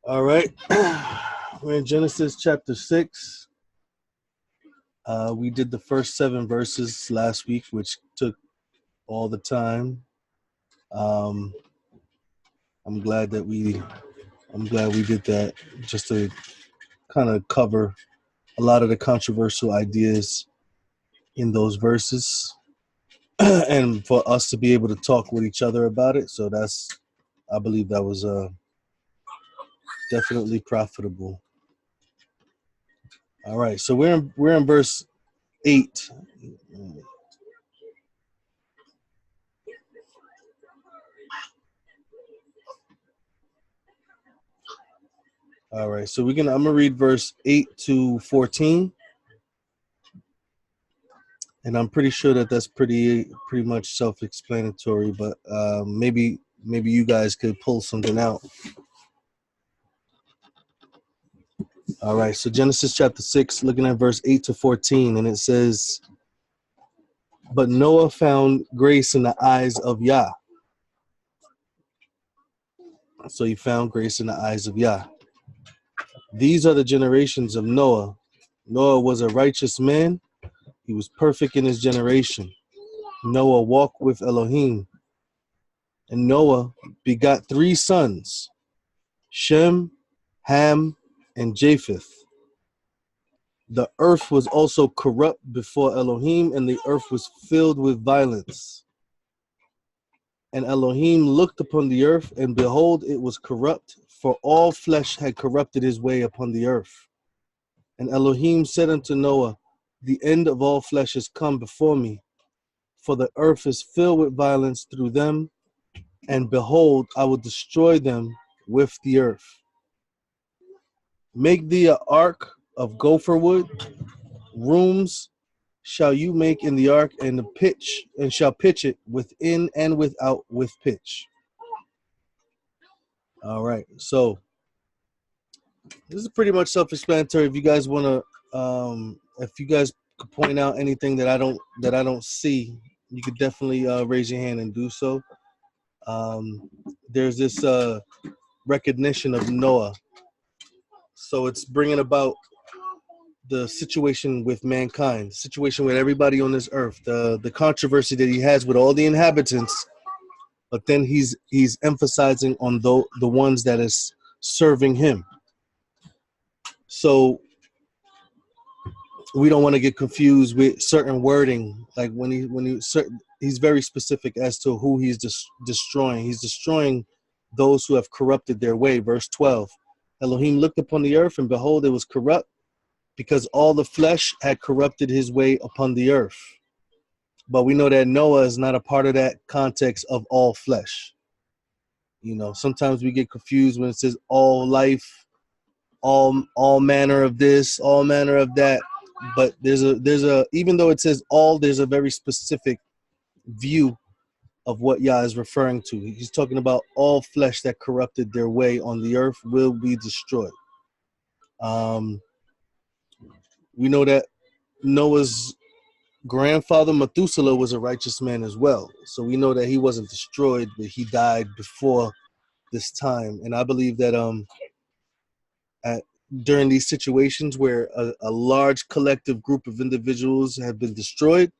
All right. We're in Genesis chapter 6. We did the first 7 verses last week, which took all the time. I'm glad we did that, just to kind of cover a lot of the controversial ideas in those verses and for us to be able to talk with each other about it. So I believe that was definitely profitable. All right, so we're in verse 8. All right, so I'm gonna read verse 8 to 14, and I'm pretty sure that's pretty much self-explanatory. But maybe you guys could pull something out. All right, so Genesis chapter 6, looking at verse 8 to 14, and it says, "But Noah found grace in the eyes of Yah." So he found grace in the eyes of Yah. "These are the generations of Noah. Noah was a righteous man. He was perfect in his generation. Noah walked with Elohim. And Noah begot 3 sons, Shem, Ham, and Japheth. The earth was also corrupt before Elohim, and the earth was filled with violence. And Elohim looked upon the earth, and behold, it was corrupt, for all flesh had corrupted his way upon the earth. And Elohim said unto Noah, the end of all flesh is come before me, for the earth is filled with violence through them, and behold, I will destroy them with the earth. Make thee an ark of gopher wood. Rooms shall you make in the ark, and shall pitch it within and without with pitch." All right, so this is pretty much self-explanatory. If you guys want to, if you guys could point out anything that I don't see, you could definitely raise your hand and do so. There's this recognition of Noah, so it's bringing about the situation with mankind, the situation with everybody on this earth, the controversy that he has with all the inhabitants, but then he's emphasizing on the ones that is serving him. So we don't want to get confused with certain wording, like he's very specific as to who he's destroying. He's destroying those who have corrupted their way. Verse 12, Elohim looked upon the earth, and behold, it was corrupt, because all the flesh had corrupted his way upon the earth. But we know that Noah is not a part of that context of all flesh. You know, sometimes we get confused when it says all life, all manner of this, all manner of that. But there's a even though it says all, there's a very specific view of what Yah is referring to. He's talking about all flesh that corrupted their way on the earth will be destroyed. We know that Noah's grandfather Methuselah was a righteous man as well. So we know that he wasn't destroyed, but he died before this time. And I believe that during these situations where a large collective group of individuals have been destroyed,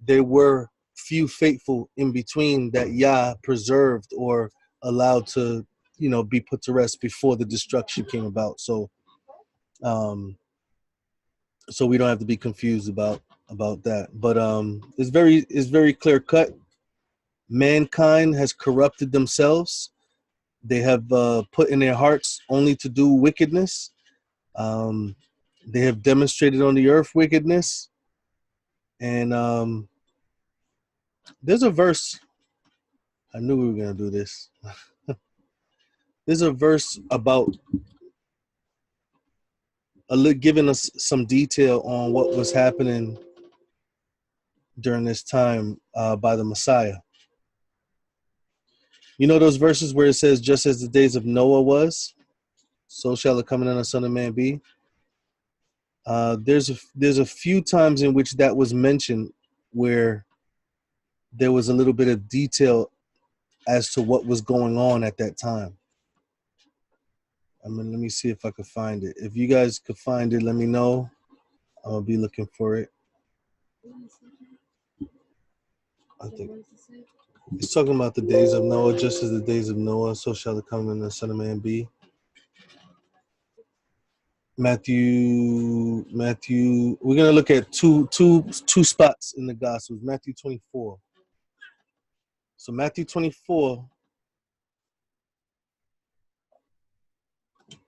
there were few faithful in between that Yah preserved or allowed to, be put to rest before the destruction came about. So so we don't have to be confused about that. But it's very clear cut. Mankind has corrupted themselves. They have put in their hearts only to do wickedness. They have demonstrated on the earth wickedness. And there's a verse. I knew we were going to do this. There's a verse about giving us some detail on what was happening during this time by the Messiah. You know those verses where it says, just as the days of Noah was, so shall the coming of the Son of Man be? There's a few times in which that was mentioned where there was a little bit of detail as to what was going on at that time. I mean, let me see if I can find it. If you guys could find it, let me know. I'll be looking for it. I think it's talking about the days of Noah, just as the days of Noah, so shall the coming of the Son of Man be. Matthew. We're gonna look at two spots in the Gospels. Matthew 24. So Matthew 24,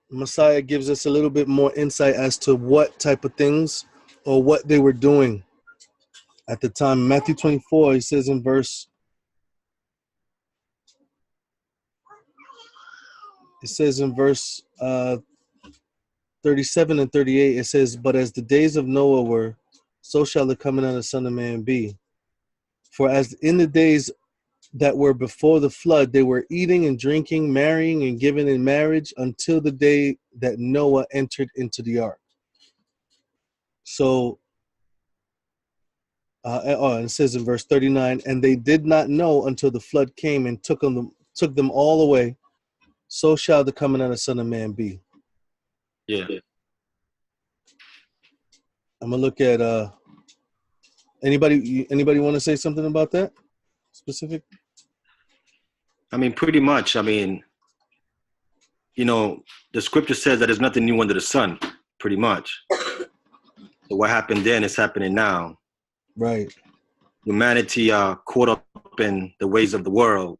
Messiah gives us a little bit more insight as to what type of things or what they were doing at the time. Matthew 24, he says in verse 37 and 38, it says, "But as the days of Noah were, so shall the coming of the Son of Man be. For as in the days that were before the flood, they were eating and drinking, marrying and giving in marriage until the day that Noah entered into the ark." So, and it says in verse 39, "And they did not know until the flood came and took them all away. So shall the coming of the Son of Man be." Yeah. I'm gonna look at anybody want to say something about that specific? I mean, pretty much. I mean, you know, the scripture says that there's nothing new under the sun, pretty much. So what happened then is happening now. Right. Humanity caught up in the ways of the world,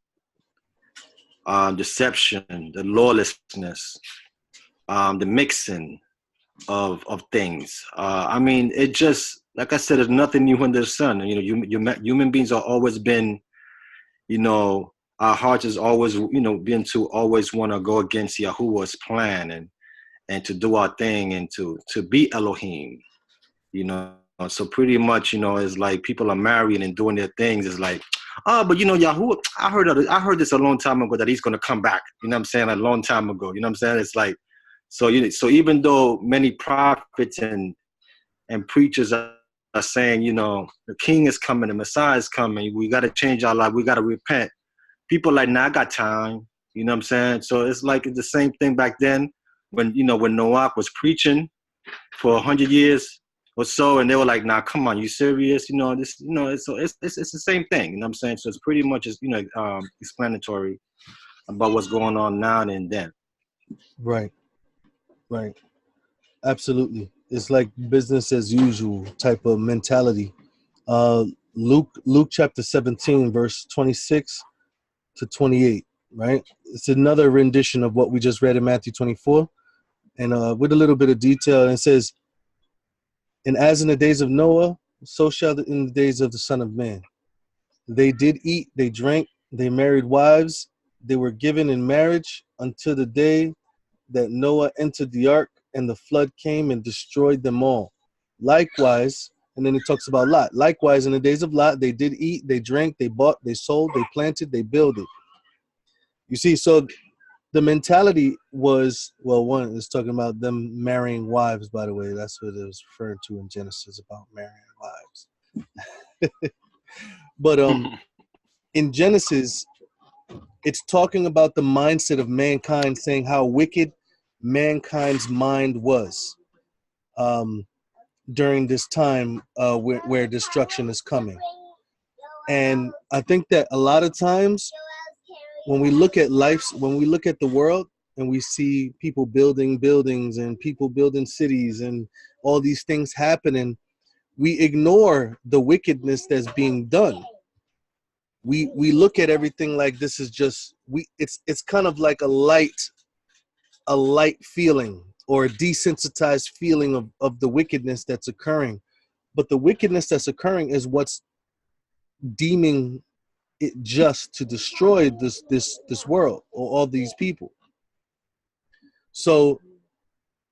deception, the lawlessness, the mixing of things. I mean, it just, like I said, there's nothing new under the sun. You know, human beings have always been, you know, our hearts is always, you know, been to always want to go against Yahuwah's plan and to do our thing and to be Elohim, you know. So pretty much, you know, it's like people are marrying and doing their things. It's like, oh, but you know, Yahuwah, I heard this a long time ago that he's going to come back. You know what I'm saying? A long time ago. You know what I'm saying? It's like, so even though many prophets and preachers are saying, you know, the king is coming, the Messiah is coming, we got to change our life, we got to repent. People are like, nah, I got time. You know what I'm saying? So it's like the same thing back then when, you know, when Noah was preaching for 100 years or so, and they were like, nah, come on, you serious? You know, this, you know, it's the same thing. You know what I'm saying? So it's pretty much, you know, explanatory about what's going on now and then. Right. Absolutely. It's like business as usual type of mentality. Luke chapter 17, verse 26 to 28, right? It's another rendition of what we just read in Matthew 24, and with a little bit of detail. And it says, "And as in the days of Noah, so shall in the days of the Son of Man. They did eat, they drank, they married wives, they were given in marriage until the day that Noah entered the ark, and the flood came and destroyed them all. Likewise," and then it talks about Lot. "Likewise, in the days of Lot, they did eat, they drank, they bought, they sold, they planted, they builded." You see, so the mentality was, well, one is talking about them marrying wives, by the way. That's what it was referred to in Genesis, about marrying wives. But in Genesis, it's talking about the mindset of mankind, saying how wicked mankind's mind was during this time where destruction is coming. And I think that a lot of times when we look at the world and we see people building buildings and people building cities and all these things happening, we ignore the wickedness that's being done. We look at everything like this is just it's kind of like a light feeling or a desensitized feeling of the wickedness that's occurring. But the wickedness that's occurring is what's deeming it just to destroy this world or all these people. So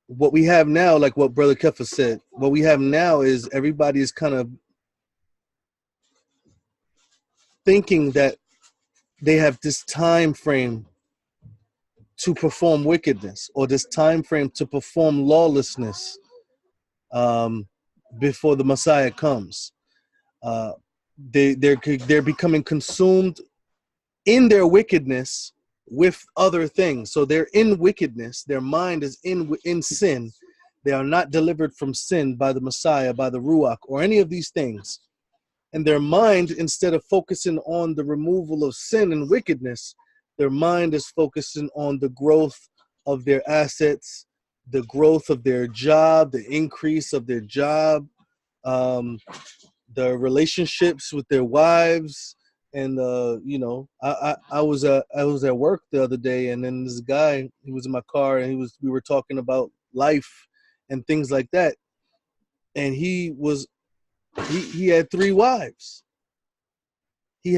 what we have now, like what Brother Kefa said, what we have now is everybody is kind of thinking that they have this time frame to perform wickedness or this time frame to perform lawlessness before the Messiah comes. They're becoming consumed in their wickedness with other things. So they're in wickedness. Their mind is in sin. They are not delivered from sin by the Messiah, by the Ruach, or any of these things. And their mind, instead of focusing on the removal of sin and wickedness, their mind is focusing on the growth of their assets, the growth of their job, the increase of their job, the relationships with their wives. And I was at work the other day, and then this guy, he was in my car, and we were talking about life and things like that. And he had 3 wives. He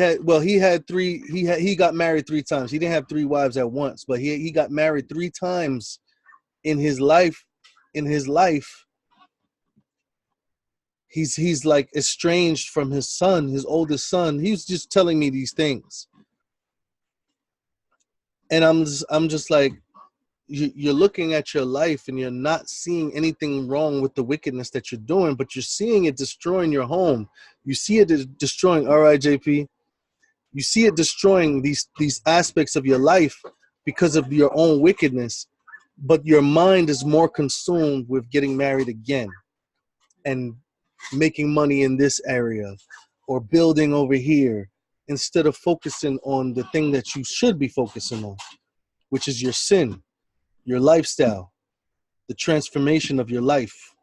got married 3 times. He didn't have 3 wives at once, but he got married 3 times in his life. He's like estranged from his son, his oldest son. He was just telling me these things, and I'm just like, you're looking at your life and you're not seeing anything wrong with the wickedness that you're doing, but you're seeing it destroying your home. You see it destroying. All right, JP. You see it destroying these aspects of your life because of your own wickedness, but your mind is more consumed with getting married again and making money in this area or building over here, instead of focusing on the thing that you should be focusing on, which is your sin, your lifestyle, the transformation of your life.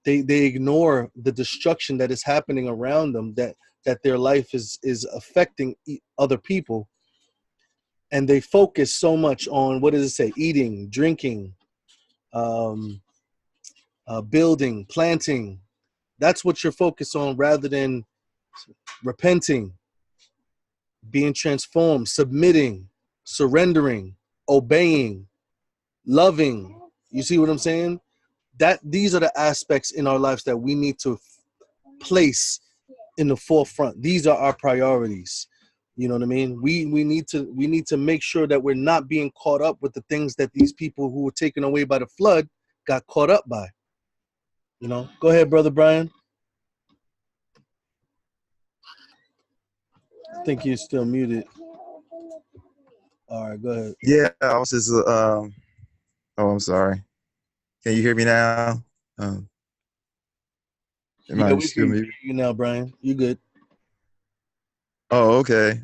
They ignore the destruction that is happening around them, that their life is affecting other people, and they focus so much on, what does it say, eating, drinking, building, planting. That's what you're focused on, rather than repenting, being transformed, submitting, surrendering, obeying, loving. You see what I'm saying? That these are the aspects in our lives that we need to place in the forefront. These are our priorities. You know what I mean? We need to make sure that we're not being caught up with the things that these people who were taken away by the flood got caught up by. Go ahead, Brother Brian. I think you're still muted. All right, go ahead. Yeah, I was just oh, I'm sorry. Can you hear me now? Yeah, we can hear you now, Brian. You good? Oh, okay.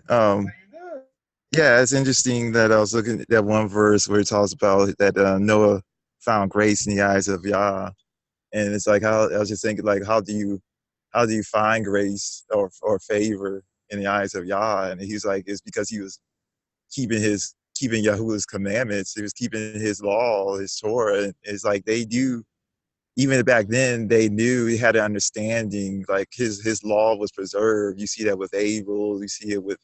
Yeah, it's interesting that I was looking at that one verse where it talks about that Noah found grace in the eyes of Yah, and it's like, how I was just thinking, like, how do you find grace or favor in the eyes of Yah? And he's like, it's because he was keeping Yahuwah's commandments. He was keeping his law, his Torah. And it's like they do. Even back then, they knew, he had an understanding, like his law was preserved. You see that with Abel. You see it with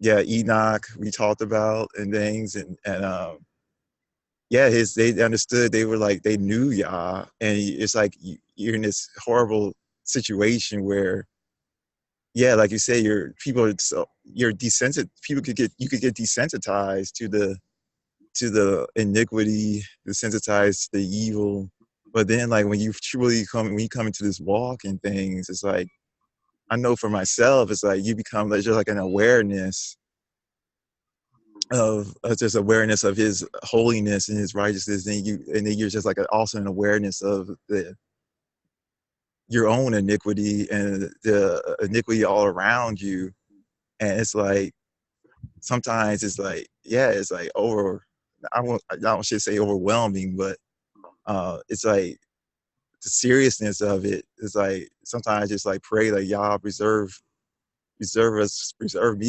Enoch, we talked about, and things, and they understood. They were like, they knew Yah, and it's like you're in this horrible situation where, like you say, you're desensitized. You could get desensitized to the iniquity, desensitized to the evil. But then, like, when you come into this walk and things, it's like, I know for myself, it's like you become just like an awareness of just awareness of his holiness and his righteousness, and then you're just like also an awareness of your own iniquity and the iniquity all around you. And it's like, sometimes it's like, it's like I should say overwhelming, but it's like the seriousness of it is like, sometimes just like pray, like, Yah, preserve me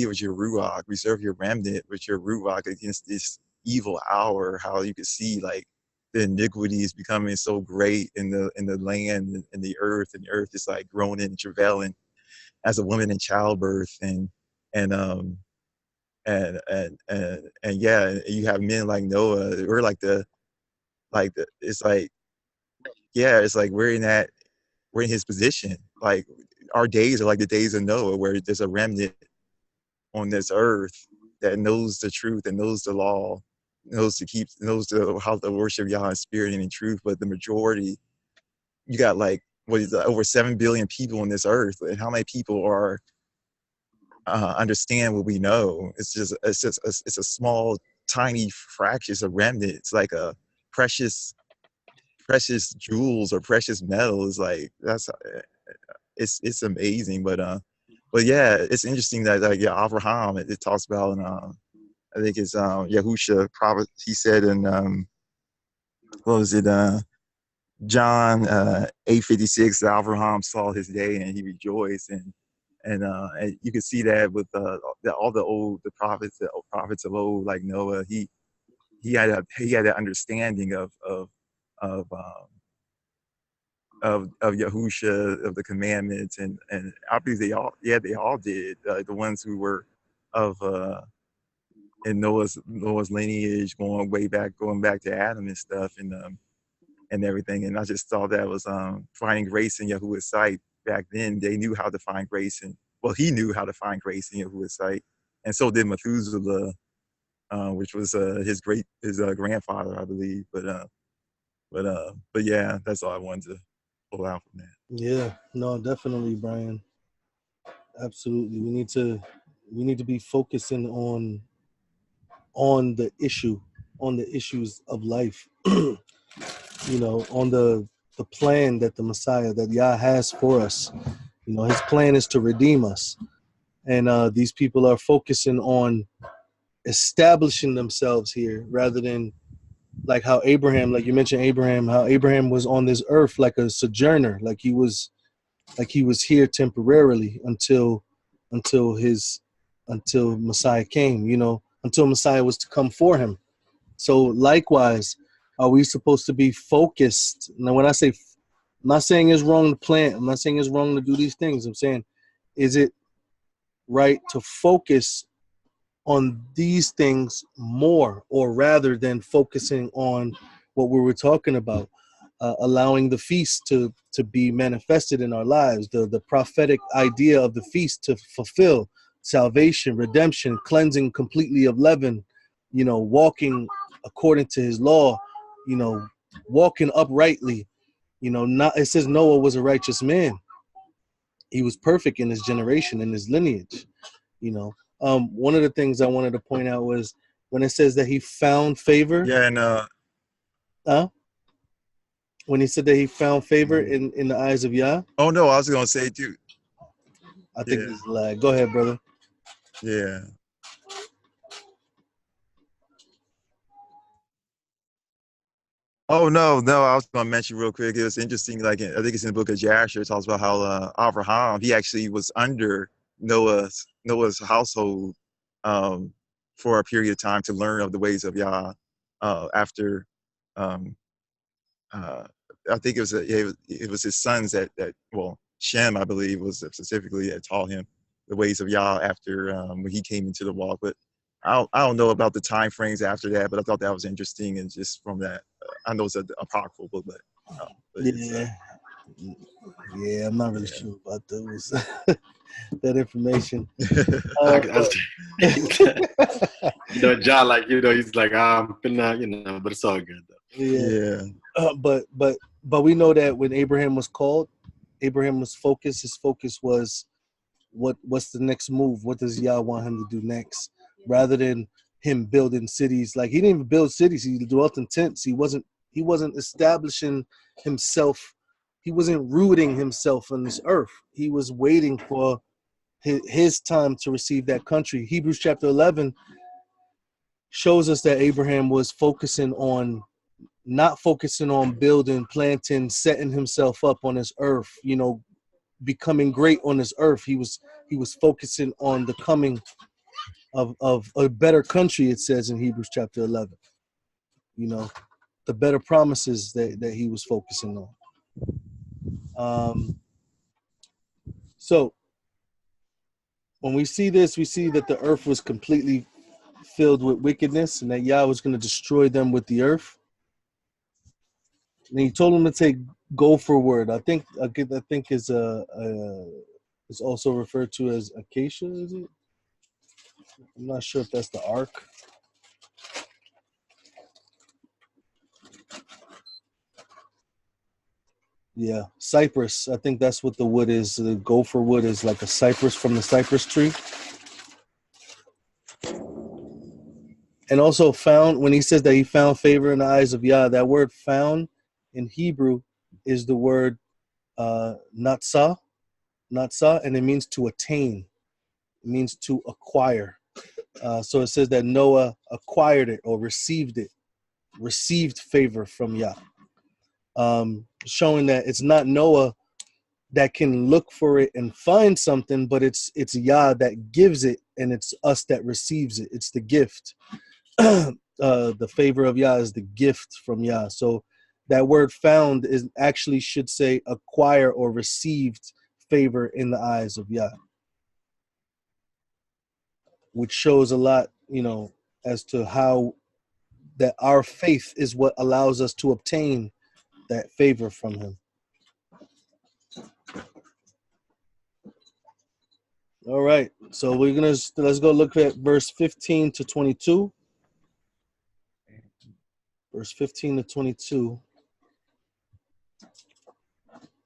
with your Ruach, preserve your remnant with your Ruach against this evil hour. How you can see, like, the iniquity is becoming so great in the land and the earth is like groaning and travailing as a woman in childbirth, and you have men like Noah. We're like it's like, it's like we're in his position. Like, our days are like the days of Noah, where there's a remnant on this earth that knows the truth and knows the law, knows how to worship Yah in spirit and in truth. But the majority, you got like, what is that, over 7 billion people on this earth, and how many people are understand what we know. It's a small, tiny fraction. It's a remnant. It's like a precious jewels or precious metal. Is like it's amazing. But yeah, it's interesting that like Abraham, it talks about, and I think it's Yahusha prophet. He said in what was it, John 8:56, that Abraham saw his day and he rejoiced, and you can see that with all the prophets of old, like Noah. He had an understanding of Yahusha, of the commandments, and I believe they all did. The ones who were of in Noah's lineage, going back to Adam and stuff, and everything. And I just thought that was finding grace in Yahuwah's sight. Back then, they knew how to find grace, and well, he knew how to find grace in Yahuwah's sight, and so did Methuselah, which was his grandfather, I believe. But yeah, that's all I wanted to pull out from that. Yeah, no, definitely, Brian. Absolutely, we need to be focusing on the issues of life. On the plan that the Messiah, that Yah has for us. His plan is to redeem us, and these people are focusing on establishing themselves here rather than like how Abraham, like you mentioned Abraham, how Abraham was on this earth like a sojourner, like he was here temporarily until Messiah came, until Messiah was to come for him. So likewise, are we supposed to be focused? Now, when I say, I'm not saying it's wrong to plant, I'm not saying it's wrong to do these things. I'm saying, is it right to focus on these things more, or rather than focusing on what we were talking about, allowing the feast to be manifested in our lives, the prophetic idea of the feast to fulfill salvation, redemption, cleansing completely of leaven, walking according to his law, walking uprightly, not, it says Noah was a righteous man. He was perfect in his generation, in his lineage, one of the things I wanted to point out was when it says that he found favor. Yeah, and when he said that he found favor in the eyes of Yah. oh no, I was gonna say too. I think this is lag. Go ahead, brother. Yeah. Oh no, I was going to mention real quick. It was interesting. Like I think it's in the book of Yasharal. It talks about how Abraham, he actually was under Noah's household for a period of time to learn of the ways of Yah. After um, I think it was his sons that well, Shem, I believe, was specifically that taught him the ways of Yah after when he came into the walk. But I don't know about the time frames after that, but I thought that was interesting. And just from that, I know it's an apocryphal book, but yeah, I'm not really sure about those that information. John, like he's like but it's all good though. Yeah. But we know that when Abraham was called, Abraham was focused. His focus was what's the next move? What does Yah want him to do next? Rather than him building cities. Like he didn't even build cities. He dwelt in tents. He wasn't establishing himself. He wasn't rooting himself on this earth. He was waiting for his time to receive that country. Hebrews chapter 11 shows us that Abraham was not focusing on building, planting, setting himself up on this earth, becoming great on this earth. He was focusing on the coming of a better country, it says in Hebrews chapter 11. The better promises that he was focusing on. So when we see this, we see that the earth was completely filled with wickedness and that Yah was going to destroy them with the earth. And he told them to take gopher wood. I think is is also referred to as acacia, is it? I'm not sure if that's the ark. Yeah, cypress. I think that's what the wood is. The gopher wood is like a cypress from the cypress tree. And also found, when he says that he found favor in the eyes of Yah, that word found in Hebrew is the word natsah, and it means to attain. It means to acquire. So it says that Noah acquired it or received favor from Yah. Showing that it's not Noah that can look for it and find something, but it's Yah that gives it, and it's us that receives it. It's the gift. The favor of Yah is the gift from Yah. So that word found is actually should say acquire or received favor in the eyes of Yah, which shows a lot, as to how that our faith is what allows us to obtain that favor from him. All right, so let's go look at verse 15 to 22. Verse 15 to 22.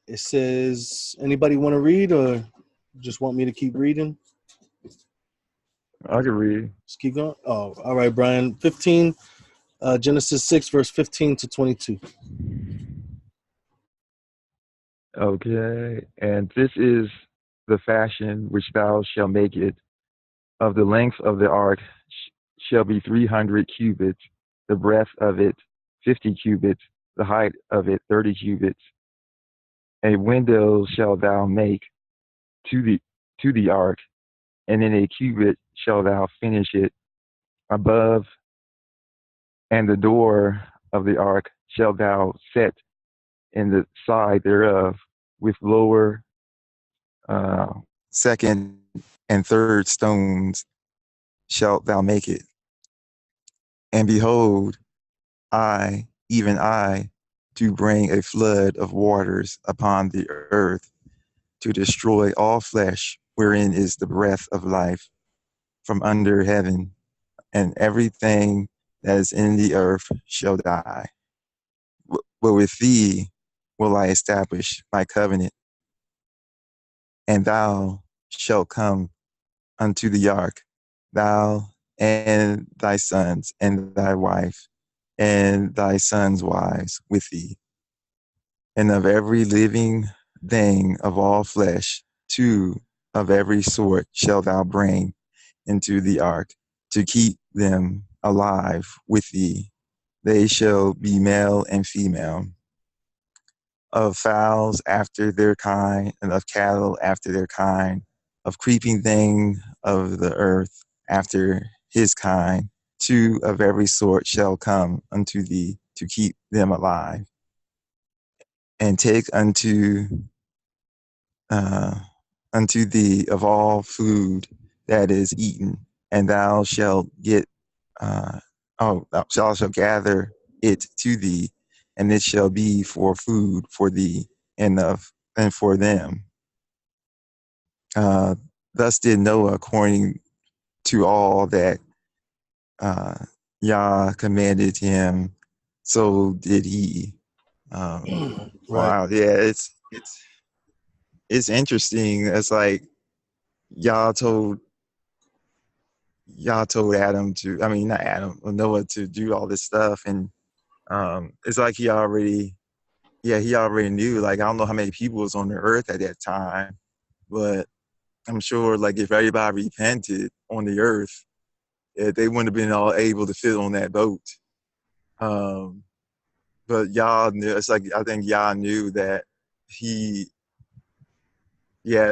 It says, anybody want to read or just want me to keep reading? I can read. Just keep going. Oh, all right, Brian. 15, Genesis 6, verse 15 to 22. Okay. And this is the fashion which thou shalt make it. Of the length of the ark shall be 300 cubits, the breadth of it 50 cubits, the height of it 30 cubits. A window shalt thou make to the ark, and in a cubit shalt thou finish it above, and the door of the ark shalt thou set in the side thereof, with lower, second, and third stones shalt thou make it. And behold, I, even I, do bring a flood of waters upon the earth to destroy all flesh, wherein is the breath of life from under heaven, and everything that is in the earth shall die. But with thee will I establish my covenant, and thou shalt come unto the ark, thou and thy sons, and thy wife, and thy sons' wives with thee. And of every living thing of all flesh, 2 of every sort shalt thou bring into the ark, to keep them alive with thee. They shall be male and female, of fowls after their kind, and of cattle after their kind, of creeping thing of the earth after his kind. 2 of every sort shall come unto thee, to keep them alive. And take unto thee of all food that is eaten, and thou shalt thou shalt gather it to thee, and it shall be for food for thee and for them. Thus did Noah according to all that Yah commanded him, so did he. Right. Wow, yeah, it's interesting. It's like Yah told Adam to, I mean, not Adam, Noah to do all this stuff. And it's like he already knew. Like, I don't know how many people was on the earth at that time, but I'm sure, like, if everybody repented on the earth, they wouldn't have been all able to fit on that boat. But Yah knew, it's like, I think Yah knew that it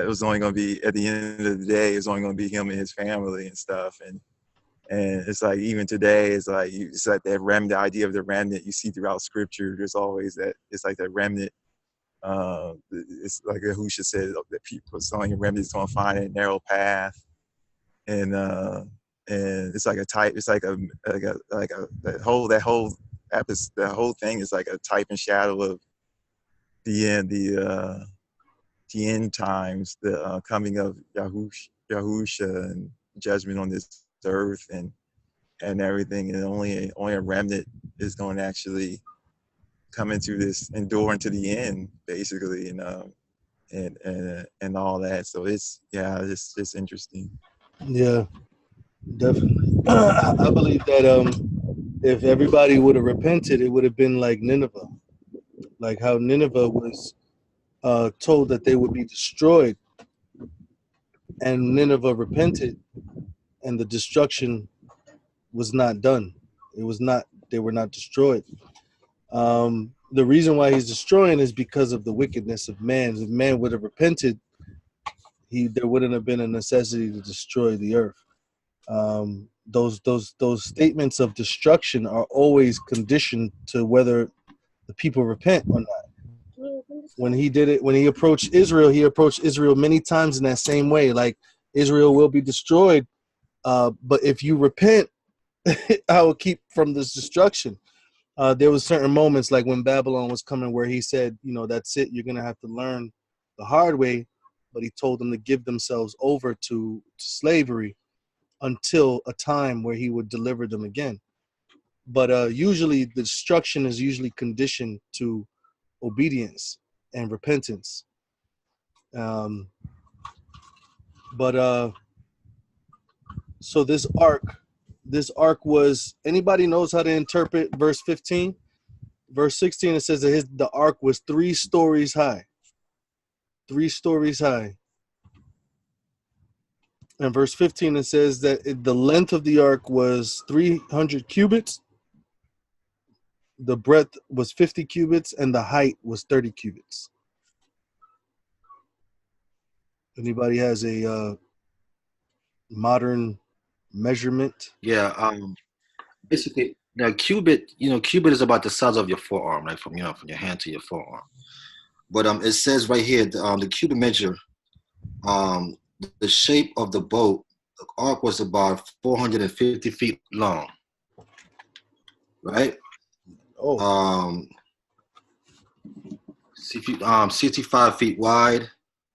was only going to be, at the end of the day, it was only going to be him and his family and stuff. And it's like, even today, it's like that remnant, the idea of the remnant you see throughout scripture. There's always that, it's like that remnant. It's like Yahusha said, that people, it's only a remnant that's going to find a narrow path. And it's like a type, it's like a that whole episode, the whole thing is like a type and shadow of the end times, the coming of Yahusha and judgment on this earth and everything, and only a remnant is going to actually come into this, endure into the end, basically, and all that. So it's interesting. Yeah, definitely. I believe that if everybody would have repented, it would have been like Nineveh, like how Nineveh was told that they would be destroyed, and Nineveh repented, and the destruction was not done. It was not. They were not destroyed. The reason why he's destroying is because of the wickedness of man. If man would have repented, there wouldn't have been a necessity to destroy the earth. Those statements of destruction are always conditioned to whether the people repent or not. When he did it, when he approached Israel many times in that same way. Like, Israel will be destroyed, but if you repent, I will keep from this destruction. There was certain moments, like when Babylon was coming, where he said, that's it, you're going to have to learn the hard way. But he told them to give themselves over to slavery until a time where he would deliver them again. But usually the destruction is usually conditioned to obedience and repentance. So this ark was, anybody knows how to interpret verse 15? Verse 16, it says that the ark was 3 stories high. 3 stories high. And verse 15, it says that the length of the ark was 300 cubits, the breadth was 50 cubits, and the height was 30 cubits. Anybody has a modern measurement? Yeah. Basically, now cubit is about the size of your forearm, right? From your hand to your forearm. But it says right here, the cubit measure, the shape of the boat, the ark was about 450 feet long, right? Oh. 65 feet wide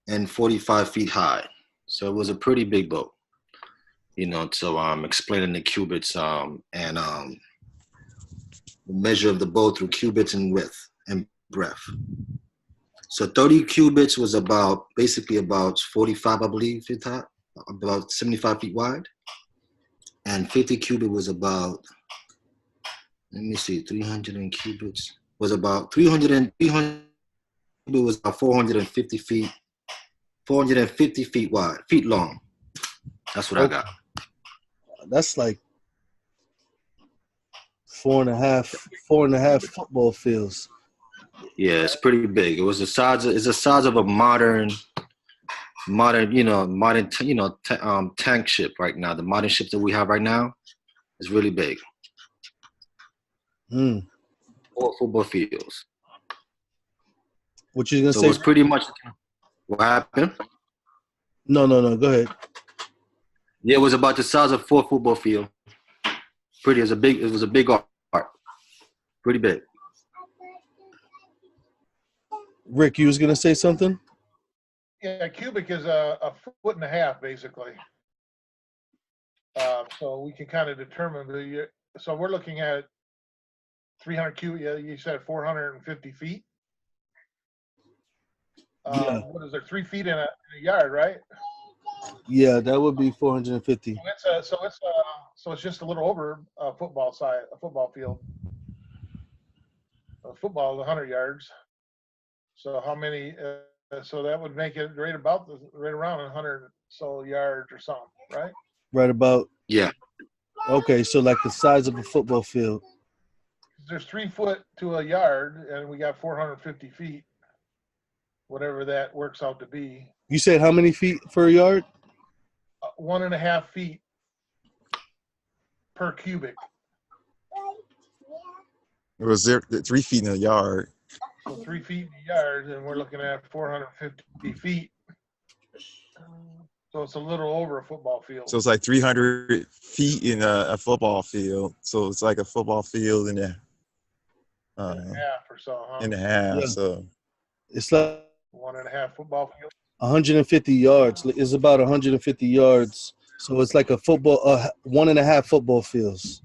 and 45 feet high. So it was a pretty big boat, so explaining the cubits and the measure of the boat through cubits and width and breadth. So 30 cubits was basically about 45, I believe, feet high, about 75 feet wide. And 50 cubit was about, 300 cubits was about 300 was about 450 feet, 450 feet wide, feet long. That's what I got. That's like 4.5 football fields. Yeah, it's pretty big. It's the size of a modern tank ship right now. The modern ship that we have right now is really big. 4 football fields. What you gonna say? So it's pretty much what happened. No. Go ahead. Yeah, it was about the size of 4 football field. It was a big ark. Pretty big. Rick, you was gonna say something? Yeah, cubic is a 1.5 feet, basically. So we can kind of determine so we're looking at 300 cubic. Yeah, you said 450 feet. Yeah. What is there? 3 feet in a yard, right? Yeah, that would be 450. So it's just a little over a football field. Football is 100 yards. So how many? So that would make it right around 100 yards or something, right? Right about. Yeah. Okay, so like the size of a football field. There's 3 foot to a yard, and we got 450 feet, whatever that works out to be. You said how many feet for a yard? 1.5 feet per cubic. It was there 3 feet in a yard. So 3 feet in a yard, and we're looking at 450 feet. So it's a little over a football field. So it's like 300 feet in a football field. So it's like a football field in a half or so, huh? In a half. Yeah. So it's like 1.5 football field. 150 yards. It's about 150 yards. So it's like a 1.5 football fields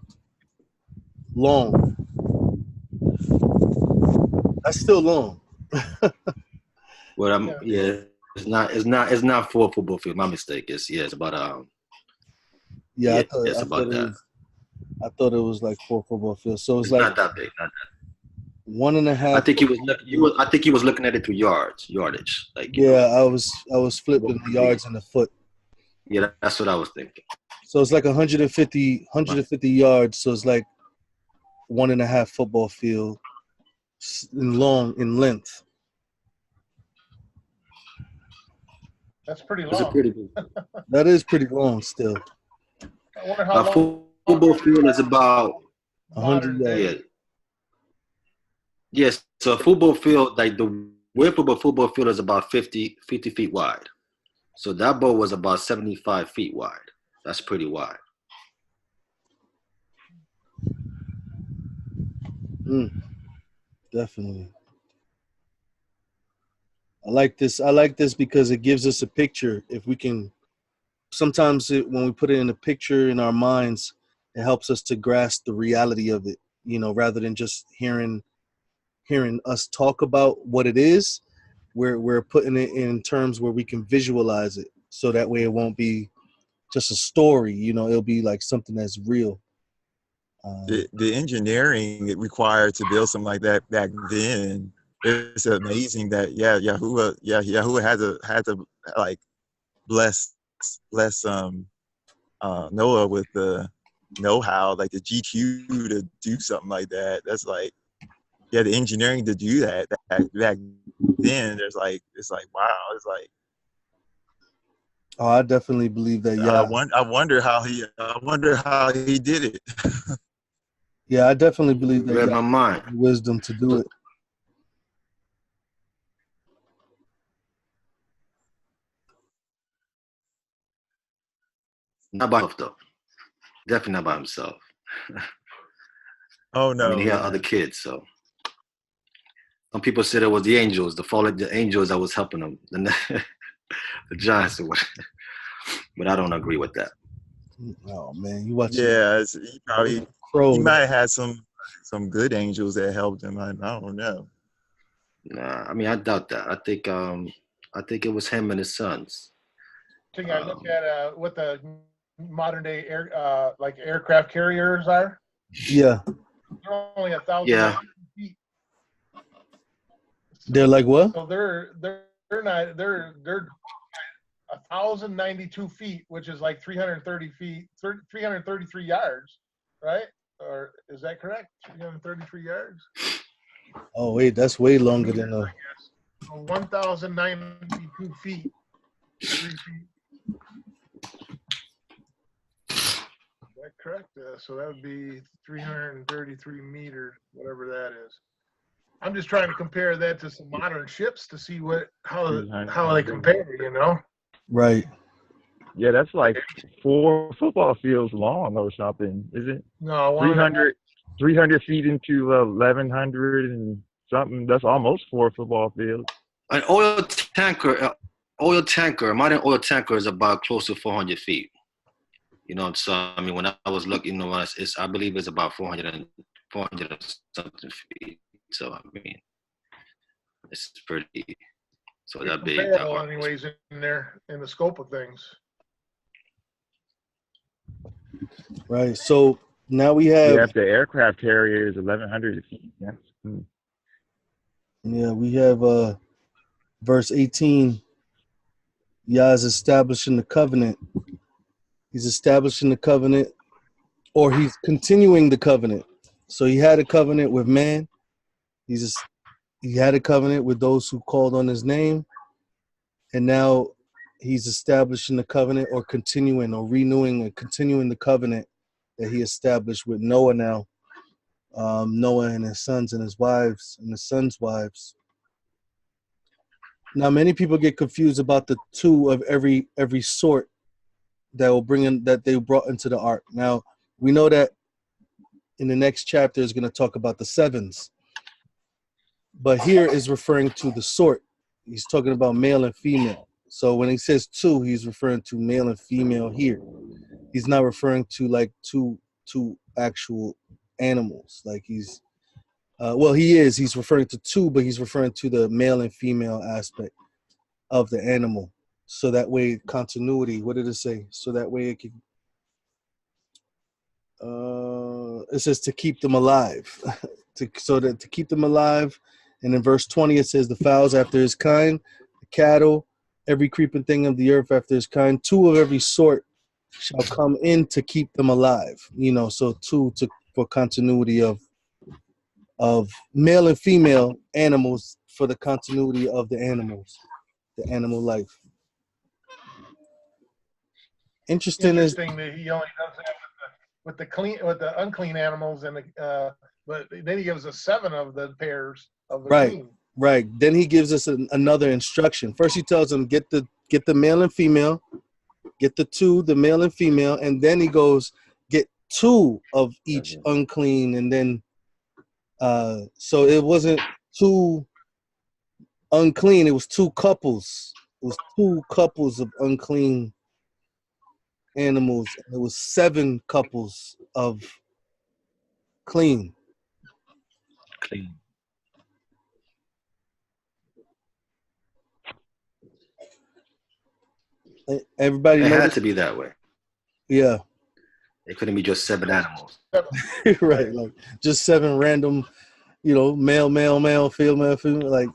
long. That's still long. Well, it's not 4 football fields. My mistake. It's about Yeah, It's about that. I thought it was like 4 football fields. So it's It's like not that big. Not that. 1.5. I think I think he was looking at it through yardage. Like, you know. Yeah, I was flipping the yards in the foot. Yeah, that's what I was thinking. So it's like 150 yards. So it's like 1.5 football field in length. That's pretty It's a long. pretty good. That is pretty long still. I wonder how long. Football field is about 100 yards. yeah. Yes, so a football field, like the width of a football field is about 50 feet wide. So that boat was about 75 feet wide. That's pretty wide. Definitely. I like this because it gives us a picture. If we can, sometimes when we put it in a picture in our minds, it helps us to grasp the reality of it, you know, rather than just hearing us talk about what it is. We're putting it in terms where we can visualize it, so that way it won't be just a story, you know, it'll be like something that's real. The engineering it required to build something like that back then, it's amazing that Yahuwah had to like bless Noah with the know-how, like the GQ to do something like that. That's like, yeah, the engineering to do that back then. It's like wow. It's like, Oh, I definitely believe that. Yeah, I wonder how he did it. yeah, I definitely believe that. Read Yeah, my mind. wisdom to do it. Not by himself, though. Definitely not by himself. Oh no, I mean, he had other kids, so. Some people said it was the angels, the angels that was helping him, the giants or whatever. But I don't agree with that. Oh man, you watching? Yeah, he might have had some good angels that helped him. I don't know. Nah, I mean, I doubt that. I think it was him and his sons. I think I look at what the modern day like aircraft carriers are. Yeah, They're only 1,000 Yeah. feet. they're like what? So they're 1,092 feet, which is like 330 feet, 333 yards, right? Or is that correct? 333 yards. Oh wait, that's way longer than a. 1,092 feet. 3 feet. Is that correct? So that would be 333 meters, whatever that is. I'm just trying to compare that to some modern ships to see how they compare, you know? Right. Yeah, that's like 4 football fields long or something, is it? No, 300 feet into 1,100 and something. That's almost 4 football fields. An modern oil tanker is about close to 400 feet. You know, so I mean, when I was looking, you know, I believe it's about 400 and something feet. So I mean, it's pretty. So that big. Comparable, anyways, in there in the scope of things. Right. So now we have. Yeah, if the aircraft carrier is 1,100 feet. Yeah, we have verse 18. Yah is establishing the covenant. He's establishing the covenant, or he's continuing the covenant. So he had a covenant with man. He had a covenant with those who called on his name, and now he's establishing the covenant, or continuing, or renewing, and continuing the covenant that he established with Noah. Now, Noah and his sons and his wives and his sons' wives. Now, many people get confused about the 2 of every sort that they brought into the ark. Now, we know that in the next chapter is going to talk about the 7s, but here is referring to the sort. He's talking about male and female. So when he says 2, he's referring to male and female here. He's not referring to like two actual animals. Like he's he is. He's referring to 2, but he's referring to the male and female aspect of the animal. So that way, continuity. What did it say? So that way it can it says to keep them alive, to keep them alive. And in verse 20 it says the fowls after his kind, the cattle, every creeping thing of the earth after his kind, 2 of every sort shall come in to keep them alive. So 2 for continuity of male and female animals, for the continuity of the animals, the animal life. Interesting that he only does that with the unclean animals, and but then he gives us 7 of the pairs of the clean. Right. Then he gives us another instruction. First he tells them get the male and female, get the 2, the male and female, and then he goes get 2 of each unclean, and then so it wasn't 2 unclean, it was 2 couples. It was 2 couples of unclean animals. It was 7 couples of clean. Everybody It noticed? had to be that way. Yeah. It couldn't be just 7 animals. Right, like just 7 random, male, female, like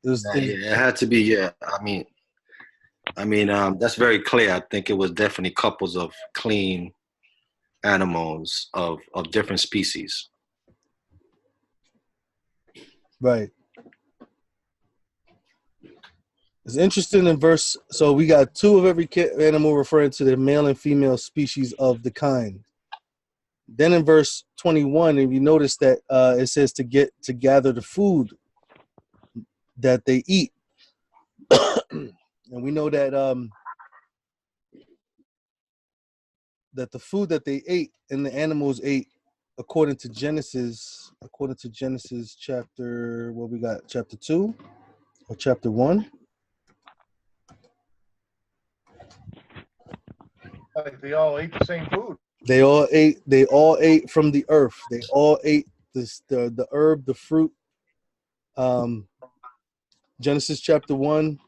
It had to be. Yeah, I mean, that's very clear. I think it was definitely couples of clean animals of different species. Right. It's interesting in verse. So we got 2 of every animal referring to the male and female species of the kind. Then in verse 21, if you notice that it says to gather the food that they eat, and we know that that the food that they ate and the animals ate, according to Genesis chapter, what we got, chapter 2 or chapter 1? Like they all ate the same food. They all ate from the earth. They all ate the herb, the fruit. Genesis chapter 1,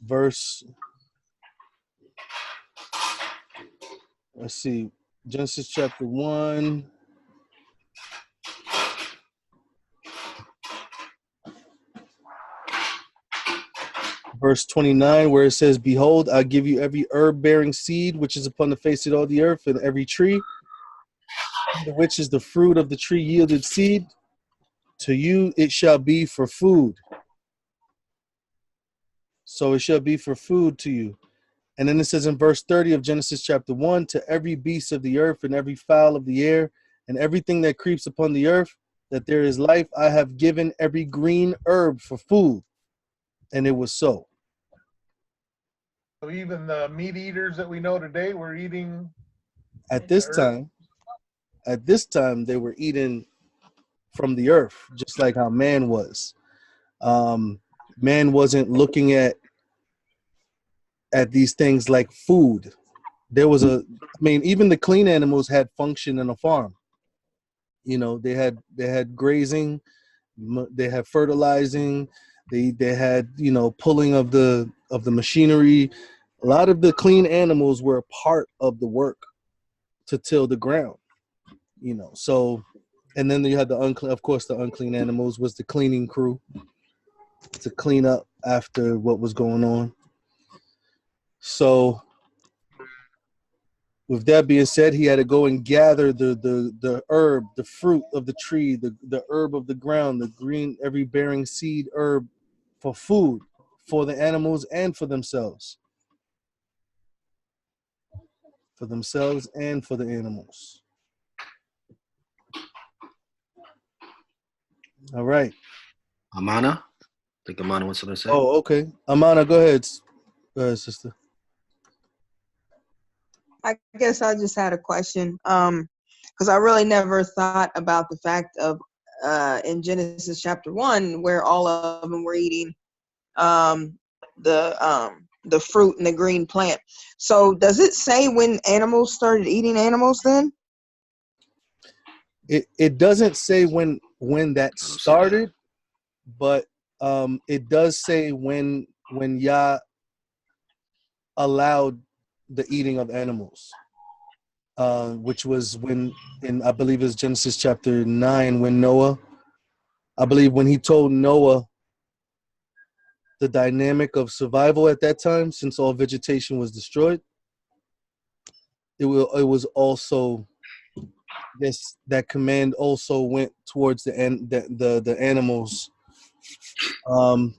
verse, let's see, Genesis chapter 1, verse 29, where it says, behold, I give you every herb bearing seed which is upon the face of all the earth, and every tree, which is the fruit of the tree yielded seed. To you it shall be for food. So it shall be for food to you. And then it says in verse 30 of Genesis chapter 1, to every beast of the earth and every fowl of the air and everything that creeps upon the earth, that there is life, I have given every green herb for food. And it was so. So even the meat eaters that we know today were eating At this time, they were eating from the earth, just like how man was. Man wasn't looking at these things like food. There was even the clean animals had function in a farm. They had grazing, they had fertilizing, they had pulling of the machinery. A lot of the clean animals were part of the work to till the ground. So, and then you had the unclean animals was the cleaning crew to clean up after what was going on. So with that being said, he had to go and gather the herb, the fruit of the tree, the herb of the ground, the green, every bearing seed herb for food, for the animals and for themselves. For themselves and for the animals. All right. Amana? I think Amana wants something to say. Oh, okay. Amana, go ahead. Go ahead, sister. I guess I just had a question, because I really never thought about the fact of in Genesis chapter 1 where all of them were eating the fruit and the green plant. So does it say when animals started eating animals then? It doesn't say when that started, but it does say when Yah allowed the eating of animals. which was when, in I believe it's Genesis chapter 9, when Noah, I believe when he told Noah the dynamic of survival at that time, since all vegetation was destroyed, it was also, yes, that command also went towards the animals.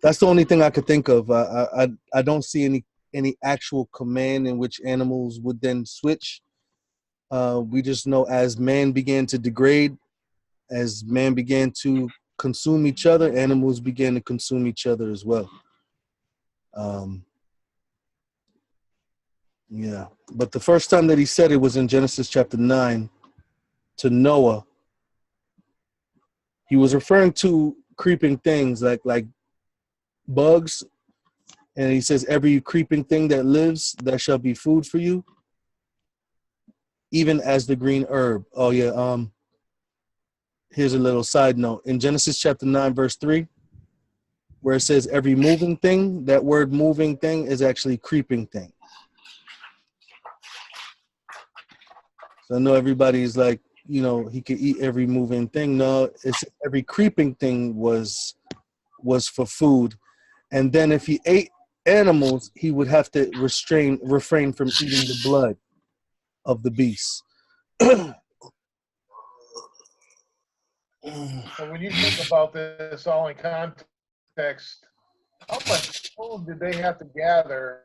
That's the only thing I could think of. I don't see any actual command in which animals would then switch. We just know as man began to degrade, as man began to consume each other, animals began to consume each other as well. Yeah, but the first time that he said it was in Genesis chapter 9 to Noah. He was referring to creeping things like bugs, and he says, every creeping thing that lives, that shall be food for you, even as the green herb. Oh yeah, here's a little side note. In Genesis chapter 9, verse 3, where it says every moving thing, that word moving thing is actually creeping thing. So I know everybody's like, he could eat every moving thing. No, it's every creeping thing was for food. And then if he ate animals, he would have to refrain from eating the blood of the beast. So when you think about this all in context, how much food did they have to gather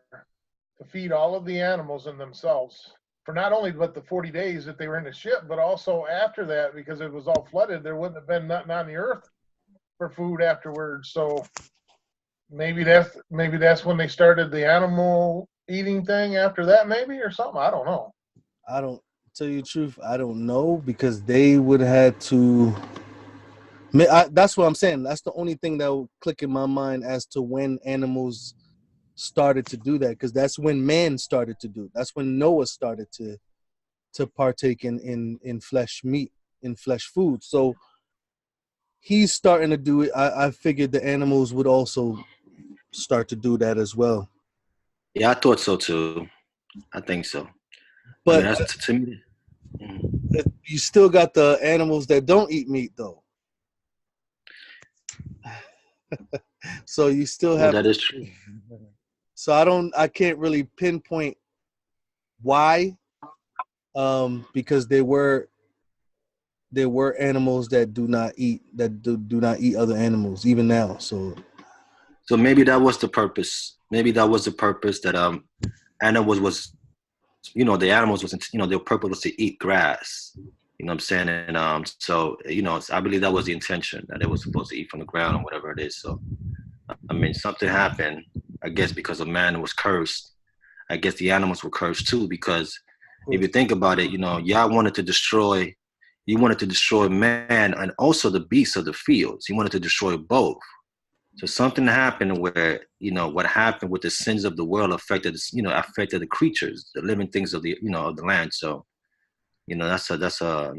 to feed all of the animals and themselves for not only but the 40 days that they were in the ship, but also after that, because it was all flooded, there wouldn't have been nothing on the earth for food afterwards. So maybe that's when they started the animal eating thing after that, maybe, or something. I don't know. I don't tell you the truth. I don't know, because they would have to. That's what I'm saying. That's the only thing that will click in my mind as to when animals started to do that, because that's when man started to do it. That's when Noah started to partake in flesh meat, in flesh food. So he's starting to do it. I figured the animals would also start to do that as well. Yeah, I thought so too. I think so. But I mean, that's to me. you still got the animals that don't eat meat, though. So you still have. Well, that is true. So I can't really pinpoint why, because there were animals that do not eat other animals even now. So maybe that was the purpose. Maybe that was the purpose that animals was, the animals was, their purpose was to eat grass. You know what I'm saying? And so I believe that was the intention, that it was supposed to eat from the ground or whatever it is. So I mean, something happened, I guess, because a man was cursed. I guess the animals were cursed too, because if you think about it, Yah wanted to destroy man and also the beasts of the fields. He wanted to destroy both. So something happened where, what happened with the sins of the world affected the creatures, the living things of the, of the land. So, that's a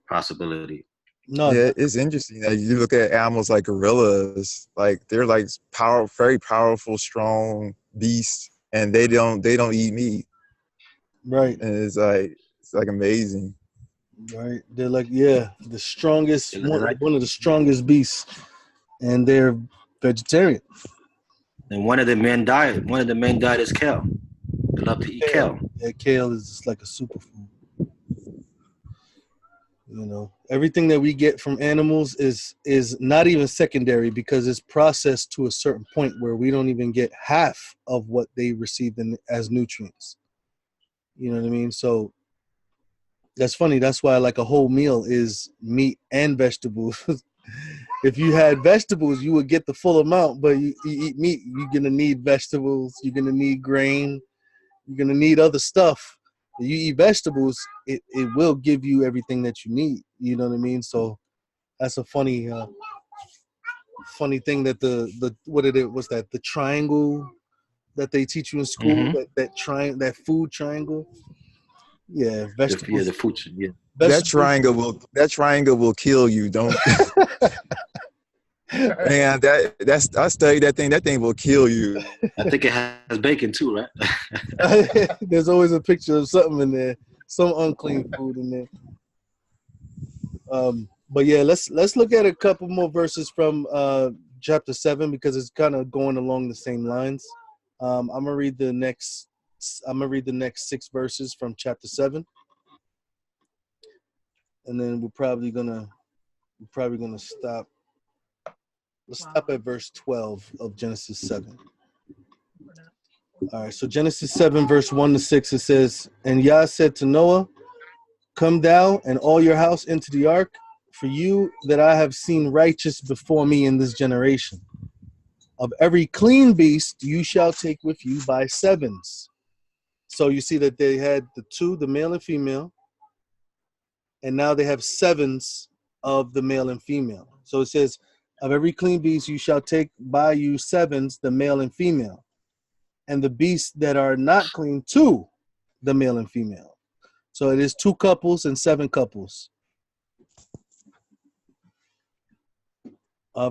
possibility. no, Yeah, it's interesting that you look at animals like gorillas, like they're like very powerful, strong beasts, and they don't eat meat. right, And it's like amazing. right. They're like, the strongest, Like, one of the strongest beasts, and they're vegetarian. and one of the main diet is kale. They love to eat kale. Yeah, kale is just like a superfood. Everything that we get from animals is not even secondary, because it's processed to a certain point where we don't even get half of what they received as nutrients. You know what I mean? So that's funny. That's why like a whole meal is meat and vegetables. If you had vegetables, you would get the full amount, but you eat meat, you're going to need vegetables, you're going to need grain, you're going to need other stuff. If you eat vegetables, it will give you everything that you need. You know what I mean? So that's a funny thing that the triangle that they teach you in school, Mm-hmm. that food triangle. Yeah, vegetables. The food. Yeah. That triangle will kill you. Don't. Man, I studied that thing. That thing will kill you. I think it has bacon too, right? There's always a picture of something in there, some unclean food in there. But yeah, let's look at a couple more verses from chapter 7 because it's kind of going along the same lines. I'm gonna read the next 6 verses from chapter 7, and then we're probably gonna stop. Let's stop at verse 12 of Genesis 7. All right, so Genesis 7, verse 1 to 6, it says, "And Yah said to Noah, Come thou and all your house into the ark, for you that I have seen righteous before me in this generation. Of every clean beast you shall take with you by sevens." So you see that they had the two, the male and female, and now they have sevens of the male and female. So it says, of every clean beast you shall take by you sevens, the male and female, and the beasts that are not clean, two, the male and female. So it is 2 couples and 7 couples.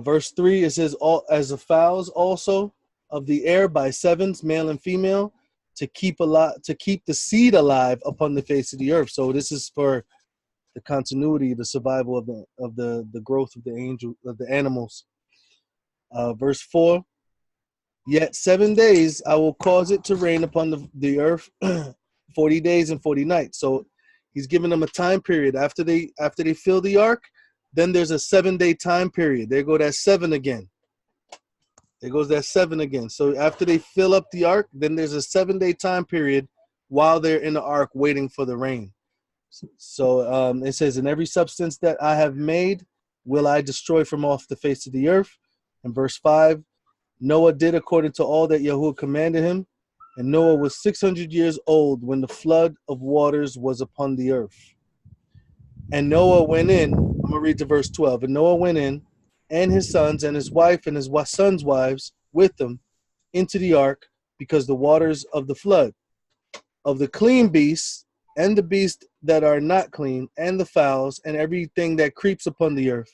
Verse 3, it says, "All as the fowls also of the air by sevens, male and female, to keep the seed alive upon the face of the earth." So this is for the continuity, the survival of the growth of the animals. Verse 4, "Yet 7 days I will cause it to rain upon the earth 40 days and 40 nights." So he's giving them a time period after they fill the ark. Then there's a 7-day time period. There go that 7 again. There goes that 7 again. So after they fill up the ark, then there's a 7-day time period while they're in the ark waiting for the rain. So it says, "In every substance that I have made will I destroy from off the face of the earth." And verse 5, "Noah did according to all that Yahuah commanded him. And Noah was 600 years old when the flood of waters was upon the earth. And Noah went in," I'm going to read to verse 12. "And Noah went in, and his sons, and his wife, and his sons' wives with them into the ark, because the waters of the flood, of the clean beasts, and the beasts that are not clean, and the fowls, and everything that creeps upon the earth,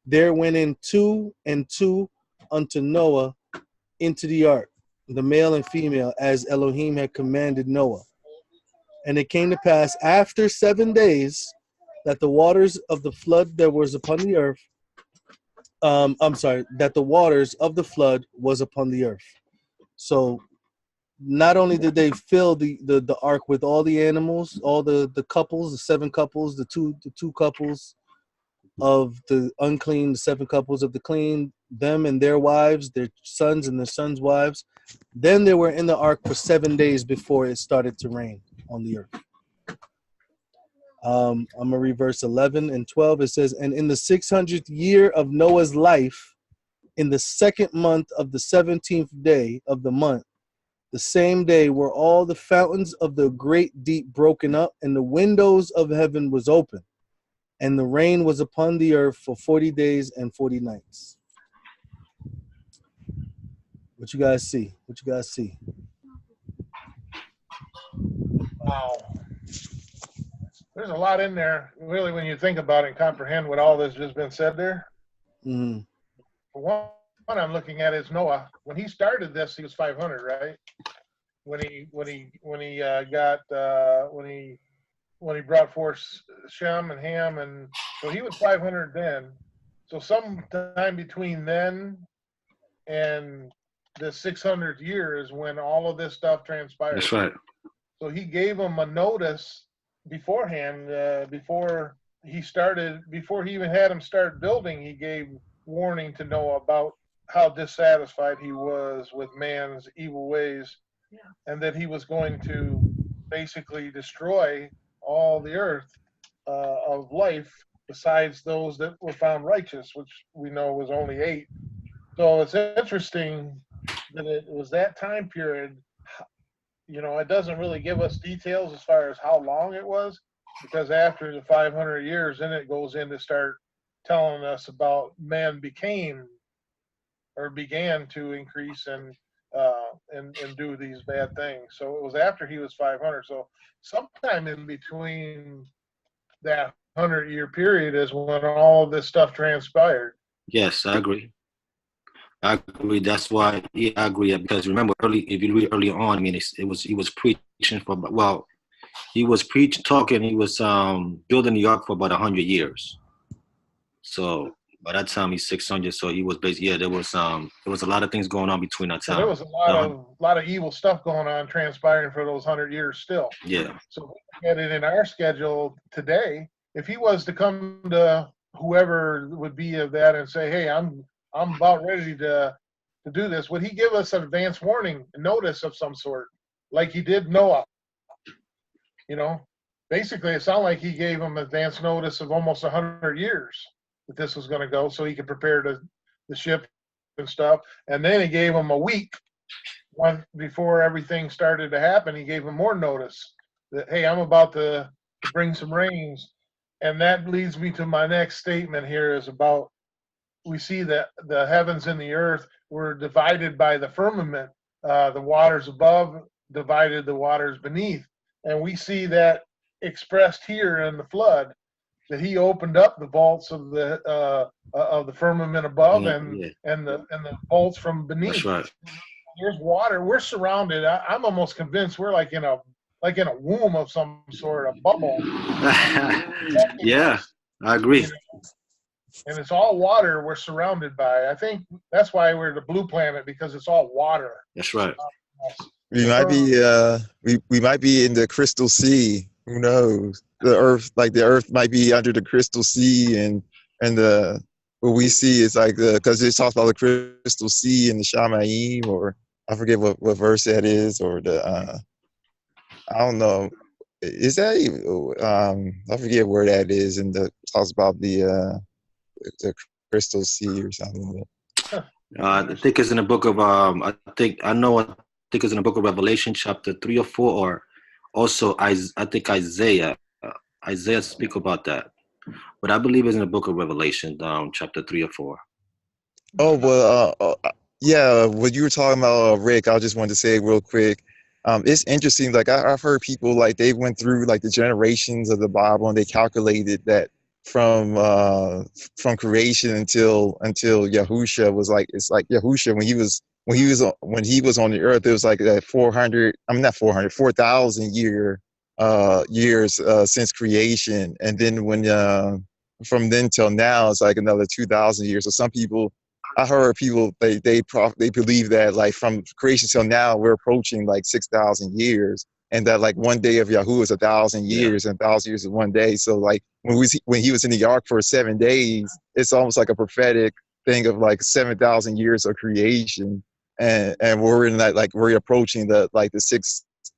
there went in 2 and 2 unto Noah into the ark, the male and female, as Elohim had commanded Noah. And it came to pass after 7 days that the waters of the flood that was upon the earth, that the waters of the flood was upon the earth." So not only did they fill the ark with all the animals, all the couples, the 7 couples, the two couples of the unclean, the 7 couples of the clean, them and their wives, their sons and their sons' wives. Then they were in the ark for 7 days before it started to rain on the earth. I'm going to read verse 11 and 12. It says, "And in the 600th year of Noah's life, in the 2nd month of the 17th day of the month, the same day were all the fountains of the great deep broken up, and the windows of heaven was open, and the rain was upon the earth for 40 days and 40 nights." What you guys see? Wow. There's a lot in there, really, when you think about it and comprehend what all this has been said there. Mm-hmm. For one I'm looking at is Noah. When he started this, he was 500, right? When he brought forth Shem and Ham, and so he was 500 then. So sometime between then and the 600th year is when all of this stuff transpired. That's right. So he gave them a notice beforehand, before he even had him start building. He gave warning to Noah about how dissatisfied he was with man's evil ways, and that he was going to basically destroy all the earth of life besides those that were found righteous, which we know was only 8. So it's interesting that it was that time period. You know, it doesn't really give us details as far as how long it was, because after the 500 years, then it goes in to start telling us about man began to increase and do these bad things. So it was after he was 500. So sometime in between that 100-year period is when all of this stuff transpired. Yes, I agree. I agree. That's why I agree because remember if you read early on, I mean, he was preaching for he was talking. He was building the ark for about 100 years. So by that time he's 600. So he was basically there was a lot of things going on between that So time. there was a lot of evil stuff going on transpiring for those 100 years still. Yeah. So if we look at it in our schedule today, if he was to come to whoever would be of that and say, "Hey, I'm about ready to do this," would he give us an advance warning, notice of some sort, like he did Noah? You know, basically, it sounded like he gave him advance notice of almost 100 years that this was going to go, so he could prepare the ship and stuff. And then he gave him a week before everything started to happen. He gave him more notice that, hey, I'm about to bring some rains. And that leads me to my next statement here is about, we see that the heavens and the earth were divided by the firmament, the waters above divided the waters beneath. And we see that expressed here in the flood, that he opened up the vaults of the firmament above and the vaults from beneath. That's right. There's water. We're surrounded. I'm almost convinced we're like in a womb of some sort, a bubble. Yeah, I agree. You know? And it's all water we're surrounded by. I think that's why we're the blue planet, because it's all water. That's right. We might be we might be in the crystal sea. Who knows? The earth might be under the crystal sea, and what we see is like because it talks about the crystal sea and the Shamayim, or I forget what verse that is, or the I don't know. Is that even, I forget where that is, and the talks about the crystal sea or something. I think it's in the book of I think it's in the book of Revelation chapter 3 or 4, or also I think Isaiah speak about that, but I believe it's in the book of Revelation chapter 3 or 4. Oh well, yeah. What you were talking about, Rick, I just wanted to say real quick. It's interesting. Like I've heard people like they went through like the generations of the Bible and they calculated that from creation until Yahusha was like, it's like Yahusha when he was on the earth, it was like that 4,000 years since creation, and then when from then till now it's like another 2,000 years. So some people, I heard people they believe that like from creation till now we're approaching like 6,000 years, and that like one day of Yahuwah is 1,000 years, and 1,000 years is one day. So like when he was in the ark for 7 days, it's almost like a prophetic thing of like 7,000 years of creation, and we're in that, like we're approaching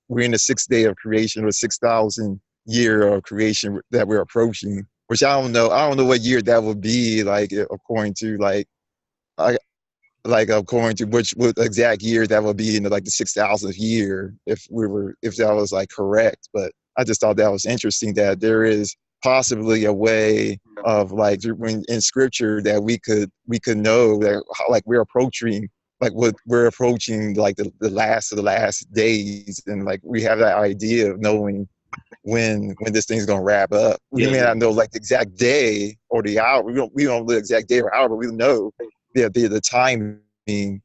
we're in the 6th day of creation, or 6,000 year of creation that we're approaching. Which I don't know what year that would be, like according to according to what exact year that would be in the 6,000th year if that was like correct. But I just thought that was interesting that there is possibly a way of like when in scripture that we could know that like we're approaching like the last of the last days, and like we have that idea of knowing when this thing's gonna wrap up. We may not know like the exact day or the hour. We don't know the exact day or hour, but we know the timing.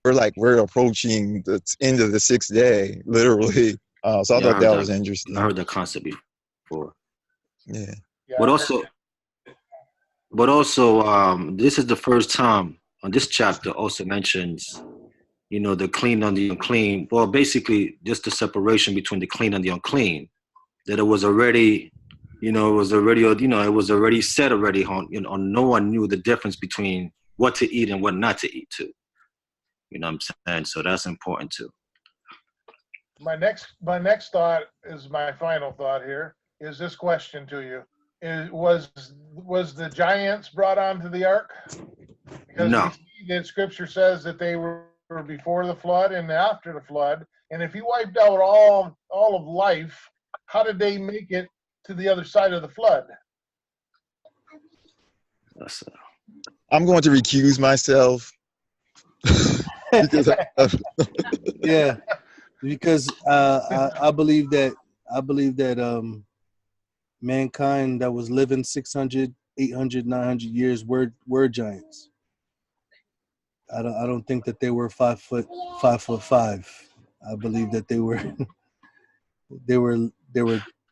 We're approaching the end of the 6th day, literally. So I thought that was interesting. I heard that concept before. Yeah. But also, this is the first time on this chapter also mentions, the clean and the unclean. Well, basically just the separation between the clean and the unclean. That it was already, it was already said already on, no one knew the difference between what to eat and what not to eat too. You know what I'm saying? So that's important too. My next thought is my final thought here, is this question to you. Was the giants brought onto the ark? Because no. we see that scripture says that they were before the flood and after the flood. And if he wiped out all of life, how did they make it to the other side of the flood? I'm going to recuse myself. Because I believe that mankind that was living 600 800, 900 years were giants. I don't think that they were 5'5". I believe that they were they were.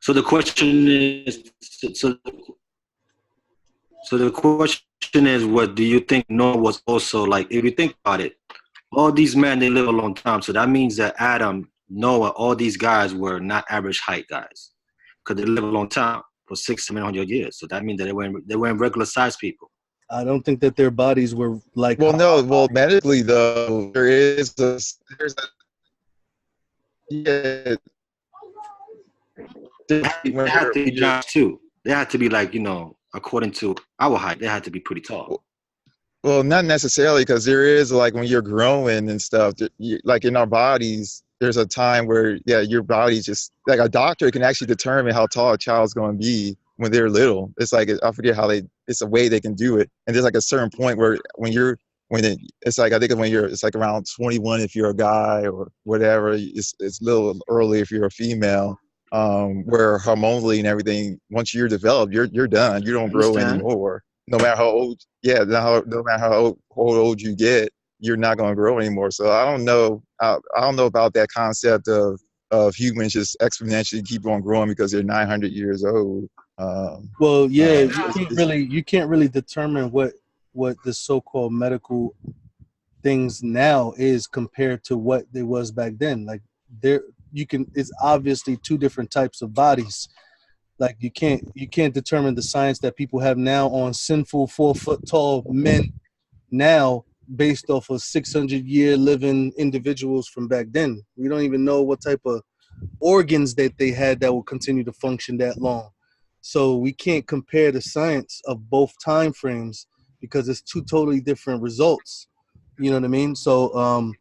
So the question is, so the question is, what do you think Noah was also like? If you think about it, all these men, they live a long time. So that means that Adam, Noah, all these guys were not average height guys, because they live a long time for 600-700 years. So that means that they weren't regular sized people. I don't think that their bodies were like. Well, no. Well, medically though, there's a yeah. They had to be giants too. They had to be like, according to our height, they had to be pretty tall. Well, not necessarily, because there is like when you're growing and stuff, like in our bodies, there's a time where your body just like a doctor can actually determine how tall a child's going to be when they're little. It's like I forget how it's a way they can do it, and there's like a certain point where it's like I think it's like around 21 if you're a guy or whatever. It's a little early if you're a female. Where hormonally and everything, once you're developed, you're done. You don't grow anymore. No matter how old, no matter how old you get, you're not going to grow anymore. So I don't know. I don't know about that concept of humans just exponentially keep on growing because they're 900 years old. You can't really determine what the so-called medical things now is compared to what it was back then. Like it's obviously two different types of bodies. Like you can't determine the science that people have now on sinful 4 foot tall men now based off of 600-year living individuals from back then. We don't even know what type of organs that they had that will continue to function that long. So we can't compare the science of both time frames because it's two totally different results. You know what I mean? So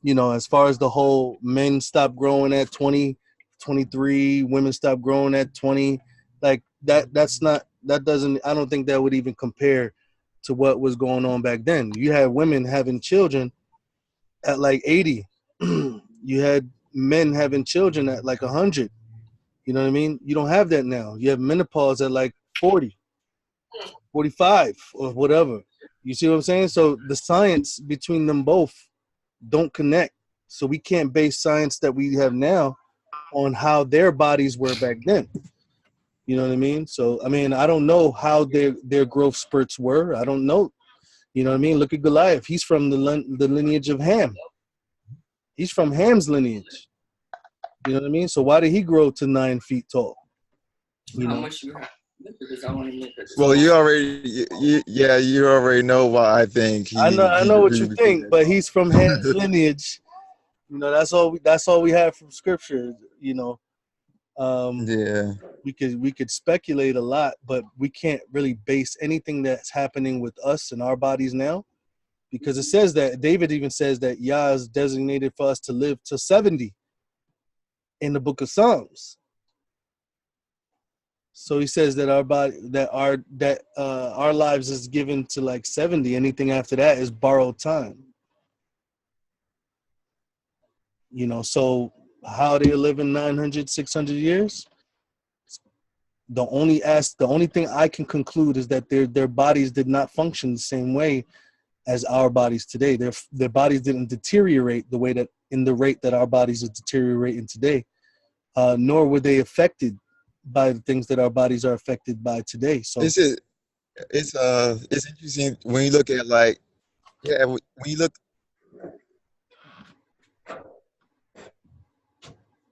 as far as the whole men stop growing at 20, 23, women stop growing at 20, like I don't think that would even compare to what was going on back then. You had women having children at like 80. You had men having children at like 100. You know what I mean? You don't have that now. You have menopause at like 40, 45 or whatever. You see what I'm saying? So the science between them both don't connect. So we can't base science that we have now on how their bodies were back then. You know what I mean? So, I mean, I don't know how their growth spurts were. I don't know. You know what I mean? Look at Goliath. He's from the lineage of Ham. He's from Ham's lineage. You know what I mean? So why did he grow to 9 feet tall? How much you have? Because I want to make it. Well, you already know why I think. I know what you think, but he's from Ham's lineage. That's all we have from scripture. We could speculate a lot, but we can't really base anything that's happening with us and our bodies now, because it says that David even says that Yah is designated for us to live to 70 in the book of Psalms. So he says that our lives is given to like 70. Anything after that is borrowed time. So how they're living 900, 600 years? The only thing I can conclude is that their bodies did not function the same way as our bodies today. Their bodies didn't deteriorate the rate that our bodies are deteriorating today, nor were they affected by the things that our bodies are affected by today. So it's interesting when you look at when you look.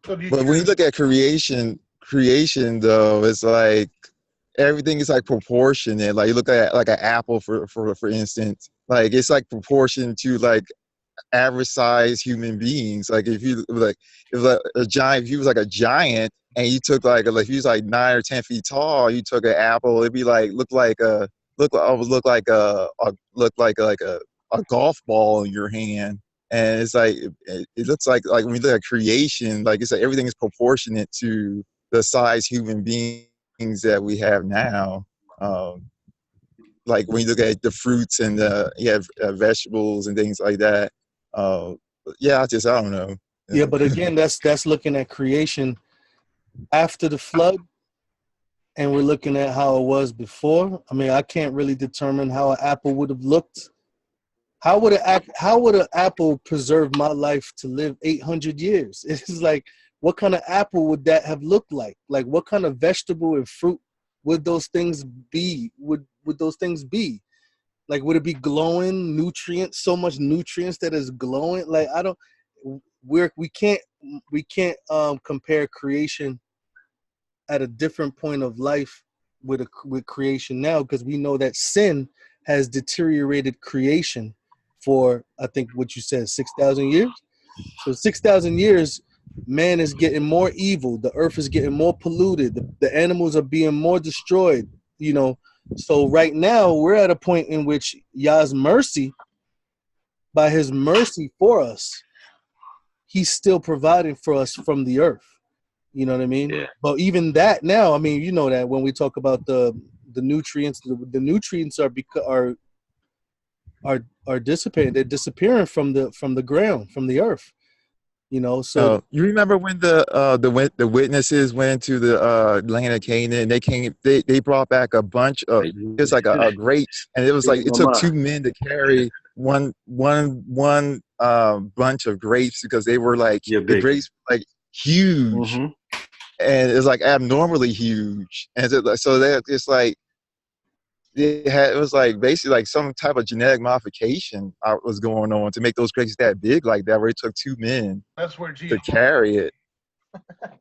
But when you look at creation though, it's like everything is like proportionate. Like you look at like an apple for instance, like it's like proportion to like average size human beings. Like if you was like a giant and you took like if you was like 9 or 10 feet tall, you took an apple, it'd be like look like a golf ball in your hand. And it's like it looks like when we look at creation, like it's like everything is proportionate to the size human beings that we have now. Like when you look at the fruits and vegetables and things like that. I don't know. Yeah, but again, that's looking at creation after the flood and we're looking at how it was before, I mean, I can't really determine how an apple would have looked. How would an apple preserve my life to live 800 years? It's like, what kind of apple would that have looked like? Like, what kind of vegetable and fruit would those things be? Would those things be? Like, would it be glowing nutrients, so much nutrients that is glowing? Like, we can't compare creation at a different point of life with creation now, because we know that sin has deteriorated creation for, I think what you said, 6,000 years. So 6,000 years, man is getting more evil. The earth is getting more polluted. The animals are being more destroyed. You know, so right now we're at a point in which Yah's mercy, by his mercy for us, he's still providing for us from the earth. You know what I mean? Yeah. But even that now, I mean, you know that when we talk about the nutrients, the nutrients are dissipating. They're disappearing from the ground, from the earth. You know, so you remember when the witnesses went to the land of Canaan, and they brought back a bunch of, it's like a grapes, and it was like it took 2 men to carry one bunch of grapes, because they were like, the grapes were like huge, and it was like abnormally huge, and so that it's like it was like basically like some type of genetic modification was going on to make those grapes that big like that, where it took 2 men to carry it.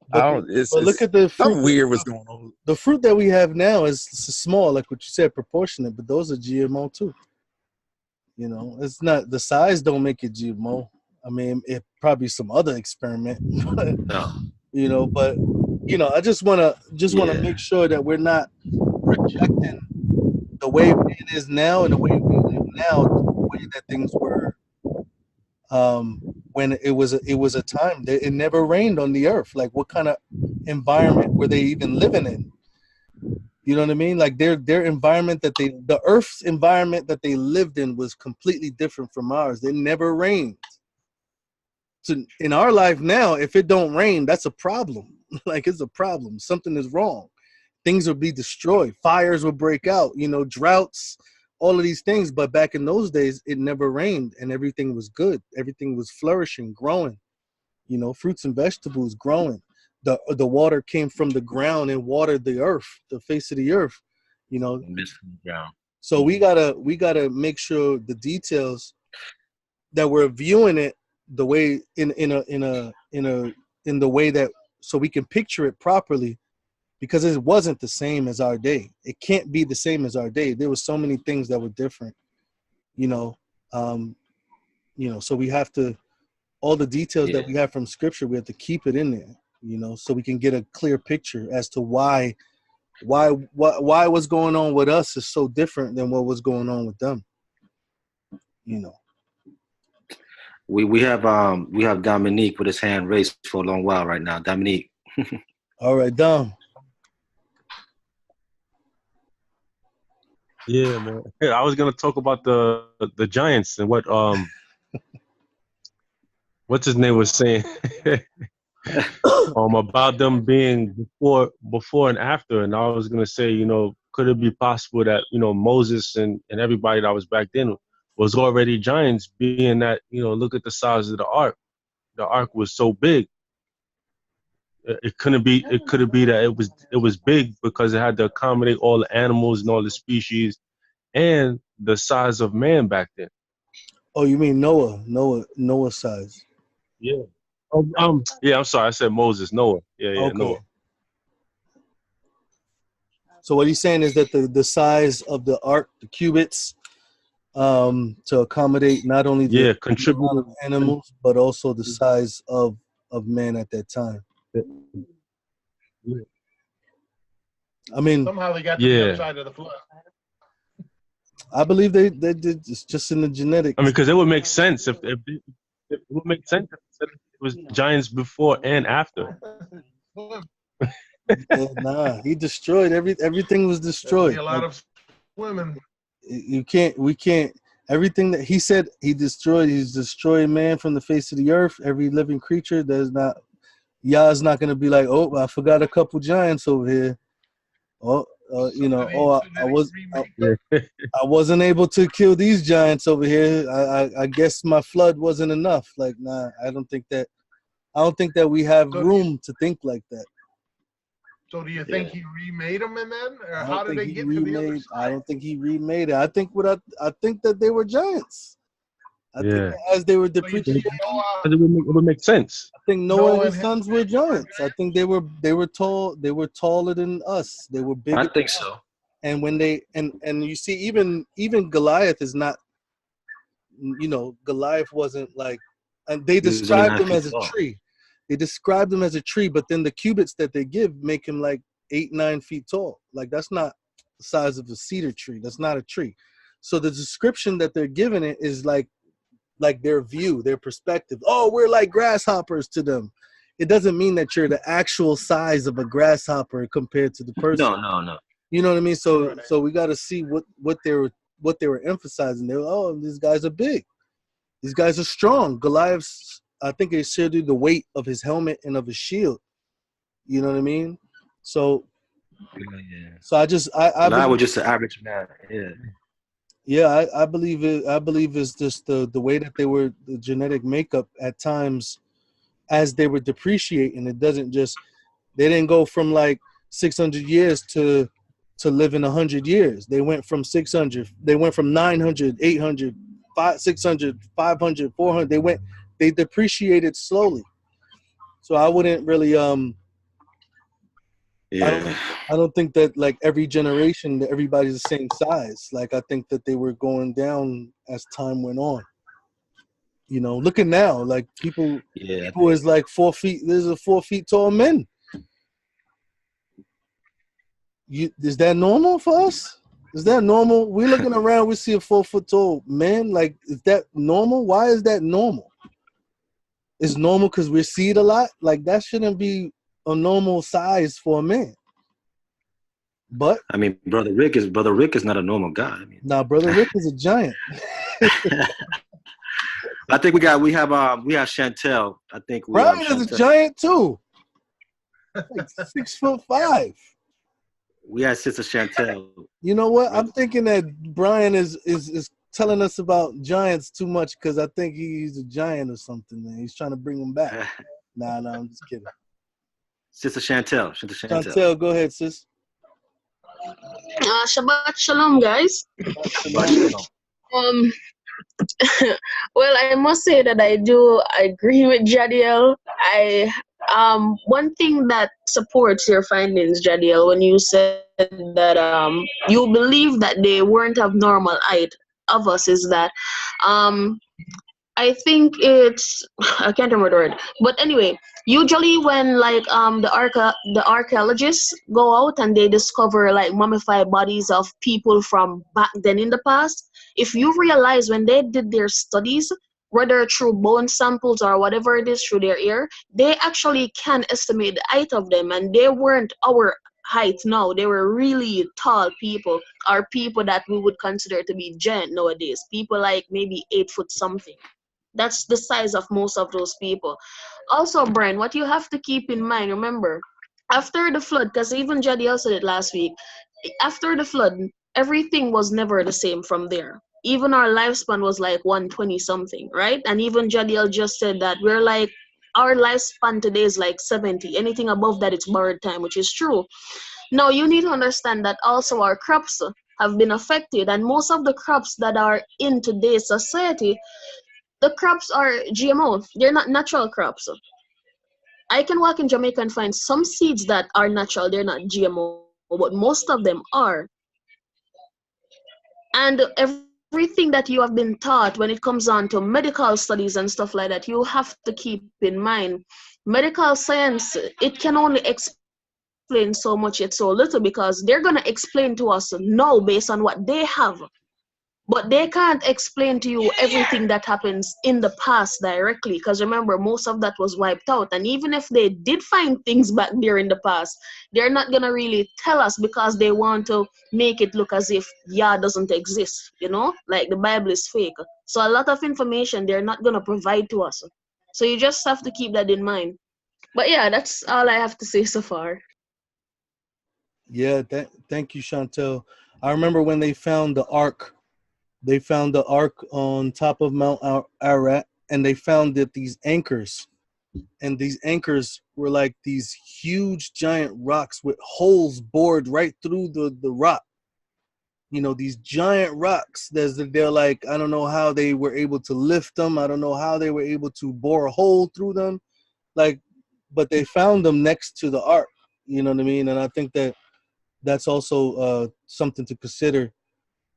but look at the fruit. Something weird was going on. The fruit that we have now is small, like what you said, proportionate, but those are GMO too. You know, it's not, the size don't make it GMO. I mean, it probably some other experiment, but, you know, but you know, I just wanna make sure that we're not projecting the way it is now and the way we live now, the way that things were when it was a time that it never rained on the earth. Like, what kind of environment were they even living in? You know what I mean? Like, their environment the earth's environment that they lived in was completely different from ours. It never rained. So in our life now, if it don't rain, that's a problem. Like, it's a problem. Something is wrong. Things will be destroyed. Fires will break out, you know, droughts, all of these things. But back in those days, it never rained and everything was good. Everything was flourishing, growing, you know, fruits and vegetables growing. The water came from the ground and watered the earth, the face of the earth, you know. So we gotta make sure the details that we're viewing it the way in the way that, so we can picture it properly. Because it wasn't the same as our day. It can't be the same as our day. There were so many things that were different, you know. So we have to, all the details that we have from scripture, we have to keep it in there, you know, so we can get a clear picture as to why what's going on with us is so different than what was going on with them, you know. We have Dominique with his hand raised for a long while right now. Dominique. All right, Dom. Yeah, man. I was gonna talk about the Giants and what what's his name was saying about them being before and after, and I was gonna say, you know, could it be possible that, you know, Moses and everybody that was back then was already giants, being that, you know, look at the size of the ark. The ark was so big. It couldn't be. It could be that it was big because it had to accommodate all the animals and all the species, and the size of man back then. Oh, you mean Noah's size? Yeah. Yeah. I'm sorry. I said Moses. Noah. Yeah. Okay. Noah. So what he's saying is that the size of the ark, the cubits, to accommodate not only the amount of animals, but also the size of man at that time. I mean, somehow they got to the other side of the flood. I believe they did. It's just in the genetics. I mean, because it would make sense if it would make sense if it was giants before and after. Nah, he destroyed everything was destroyed. A lot of women. We can't. Everything that he said he destroyed. He's destroyed man from the face of the earth. Every living creature. There's not. Yah's not going to be like, oh, I forgot a couple giants over here. You know, Yeah. I wasn't able to kill these giants over here. I guess my flood wasn't enough. Like, nah, I don't think that we have room to think like that. So do you think he remade them and then, or I how don't did think they he get to the other remade. side? I don't think he remade it. I think that they were giants. I think Yeah. that as they were So you depreciating, think It would make sense. I think Noah and his Noah sons were giants. I think they were tall. They were taller than us. They were bigger. I think so. And when they and you see, even Goliath is not. You know, Goliath wasn't like, and they He was only described 9 him feet as a tall. tree. They described him as a tree, but then the cubits that they give make him like 8-9 feet tall. Like, that's not the size of a cedar tree. That's not a tree. So the description that they're giving it is like their view, their perspective. Oh, we're like grasshoppers to them. It doesn't mean that you're the actual size of a grasshopper compared to the person. No. You know what I mean? So we got to see what they were emphasizing. They were, oh, these guys are big. These guys are strong. Goliath's, I think it showed you the weight of his helmet and of his shield. You know what I mean? So, so I Goliath was just an average man. Yeah. Yeah, I believe it. I believe it's just the way that they were, the genetic makeup at times as they were depreciating. It doesn't just, they didn't go from like 600 years to living 100 years. They went from 600, they went from 900, 800, 600, 500, 400. They depreciated slowly. So I wouldn't really, Yeah. I don't think that like every generation that everybody's the same size. Like, I think that they were going down as time went on. You know, look at now, like people is like 4 feet. There's a 4 feet tall men. Is that normal for us? Is that normal? We're looking around, we see a 4 foot tall man. Like, is that normal? Why is that normal? It's normal because we see it a lot. Like, that shouldn't be a normal size for a man. But I mean, Brother Rick is not a normal guy. I mean, Brother Rick is a giant. I think we have Chantel. I think Brian is a giant too. Like 6'5". We had Sister Chantel. You know what? I'm thinking that Brian is telling us about giants too much because I think he's a giant or something, man. He's trying to bring him back. Nah, I'm just kidding. Sister Chantel. Chantel, go ahead, sis. Shabbat shalom, guys. Shabbat shalom. Well, I must say that I do agree with Jadiel. One thing that supports your findings, Jadiel, when you said that you believe that they weren't of normal height of us, is that I think I can't remember the word, but anyway, usually when like the archaeologists go out and they discover like mummified bodies of people from back then in the past, if you realize when they did their studies, whether through bone samples or whatever it is through their ear, they actually can estimate the height of them, and they weren't our height now. They were really tall people, or people that we would consider to be giant nowadays, people like maybe 8 foot something. That's the size of most of those people. Also, Brian, what you have to keep in mind, remember, after the flood, because even Jadiel said it last week, after the flood, everything was never the same from there. Even our lifespan was like 120 something, right? And even Jadiel just said that we're like, our lifespan today is like 70. Anything above that, it's borrowed time, which is true. Now, you need to understand that also our crops have been affected, and most of the crops that are in today's society, the crops are GMO. They're not natural crops. I can walk in Jamaica and find some seeds that are natural. They're not GMO, but most of them are. And everything that you have been taught when it comes on to medical studies and stuff like that, you have to keep in mind. Medical science, it can only explain so much yet so little, because they're going to explain to us now based on what they have. But they can't explain to you everything that happens in the past directly, because remember, most of that was wiped out. And even if they did find things back there in the past, they're not going to really tell us, because they want to make it look as if Yah doesn't exist, you know, like the Bible is fake. So a lot of information they're not going to provide to us. So you just have to keep that in mind. But yeah, that's all I have to say so far. Yeah, thank you, Chantel. I remember when they found the ark. They found the ark on top of Mount Ararat, and they found that these anchors, and these anchors were like these huge giant rocks with holes bored right through the rock. You know, these giant rocks. They're like, I don't know how they were able to lift them. I don't know how they were able to bore a hole through them. Like, but they found them next to the ark. You know what I mean? And I think that that's also something to consider.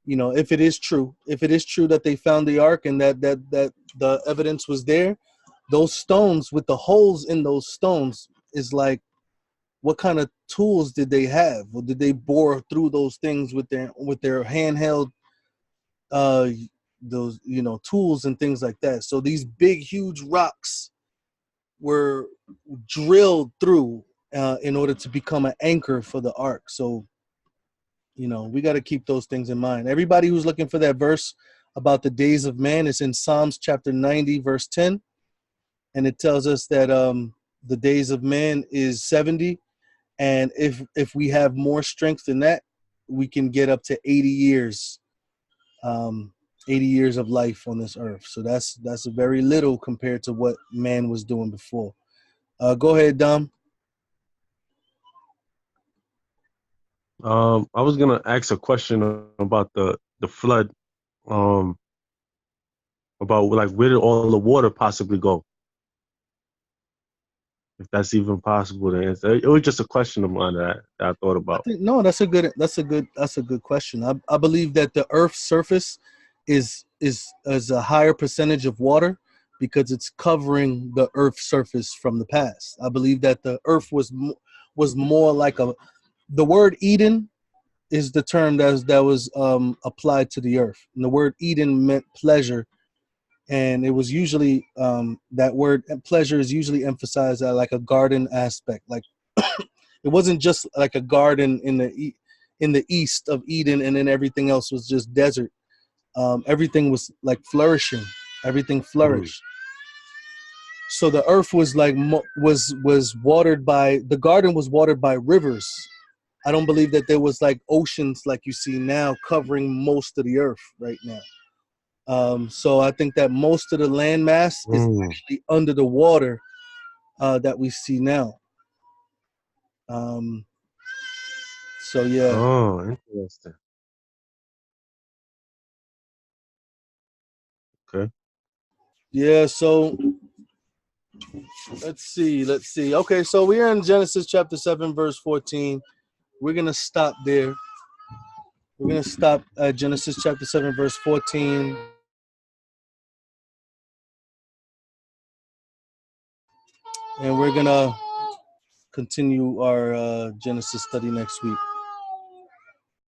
You know, if it is true that they found the ark and that the evidence was there, those stones with the holes in those stones is like, what kind of tools did they have? Or did they bore through those things with their handheld those, you know, tools and things like that? So these big huge rocks were drilled through in order to become an anchor for the ark. So, you know, we got to keep those things in mind. Everybody who's looking for that verse about the days of man, is in Psalms chapter 90 verse 10, and it tells us that the days of man is 70, and if we have more strength than that, we can get up to 80 years, 80 years of life on this earth. So that's very little compared to what man was doing before. Go ahead, Dom. I was gonna ask a question about the flood. About like where did all the water possibly go? If that's even possible to answer. It was just a question of mine that I thought about. I think, no, that's a good question. I believe that the Earth's surface is a higher percentage of water because it's covering the Earth's surface from the past. I believe that the Earth was more like the word Eden is the term that was applied to the Earth. And the word Eden meant pleasure, and it was usually that word pleasure is usually emphasized at like a garden aspect. Like it wasn't just like a garden in the east of Eden and then everything else was just desert. Everything was like flourishing. Everything flourished. So the earth was like was watered by, the garden was watered by rivers. I don't believe that there was like oceans like you see now covering most of the earth right now. So I think that most of the land mass is actually under the water that we see now. So yeah. Oh, interesting. Okay. Yeah, so let's see. Okay, so we are in Genesis chapter 7, verse 14. We're going to stop there. We're going to stop at Genesis chapter 7, verse 14. And we're going to continue our Genesis study next week.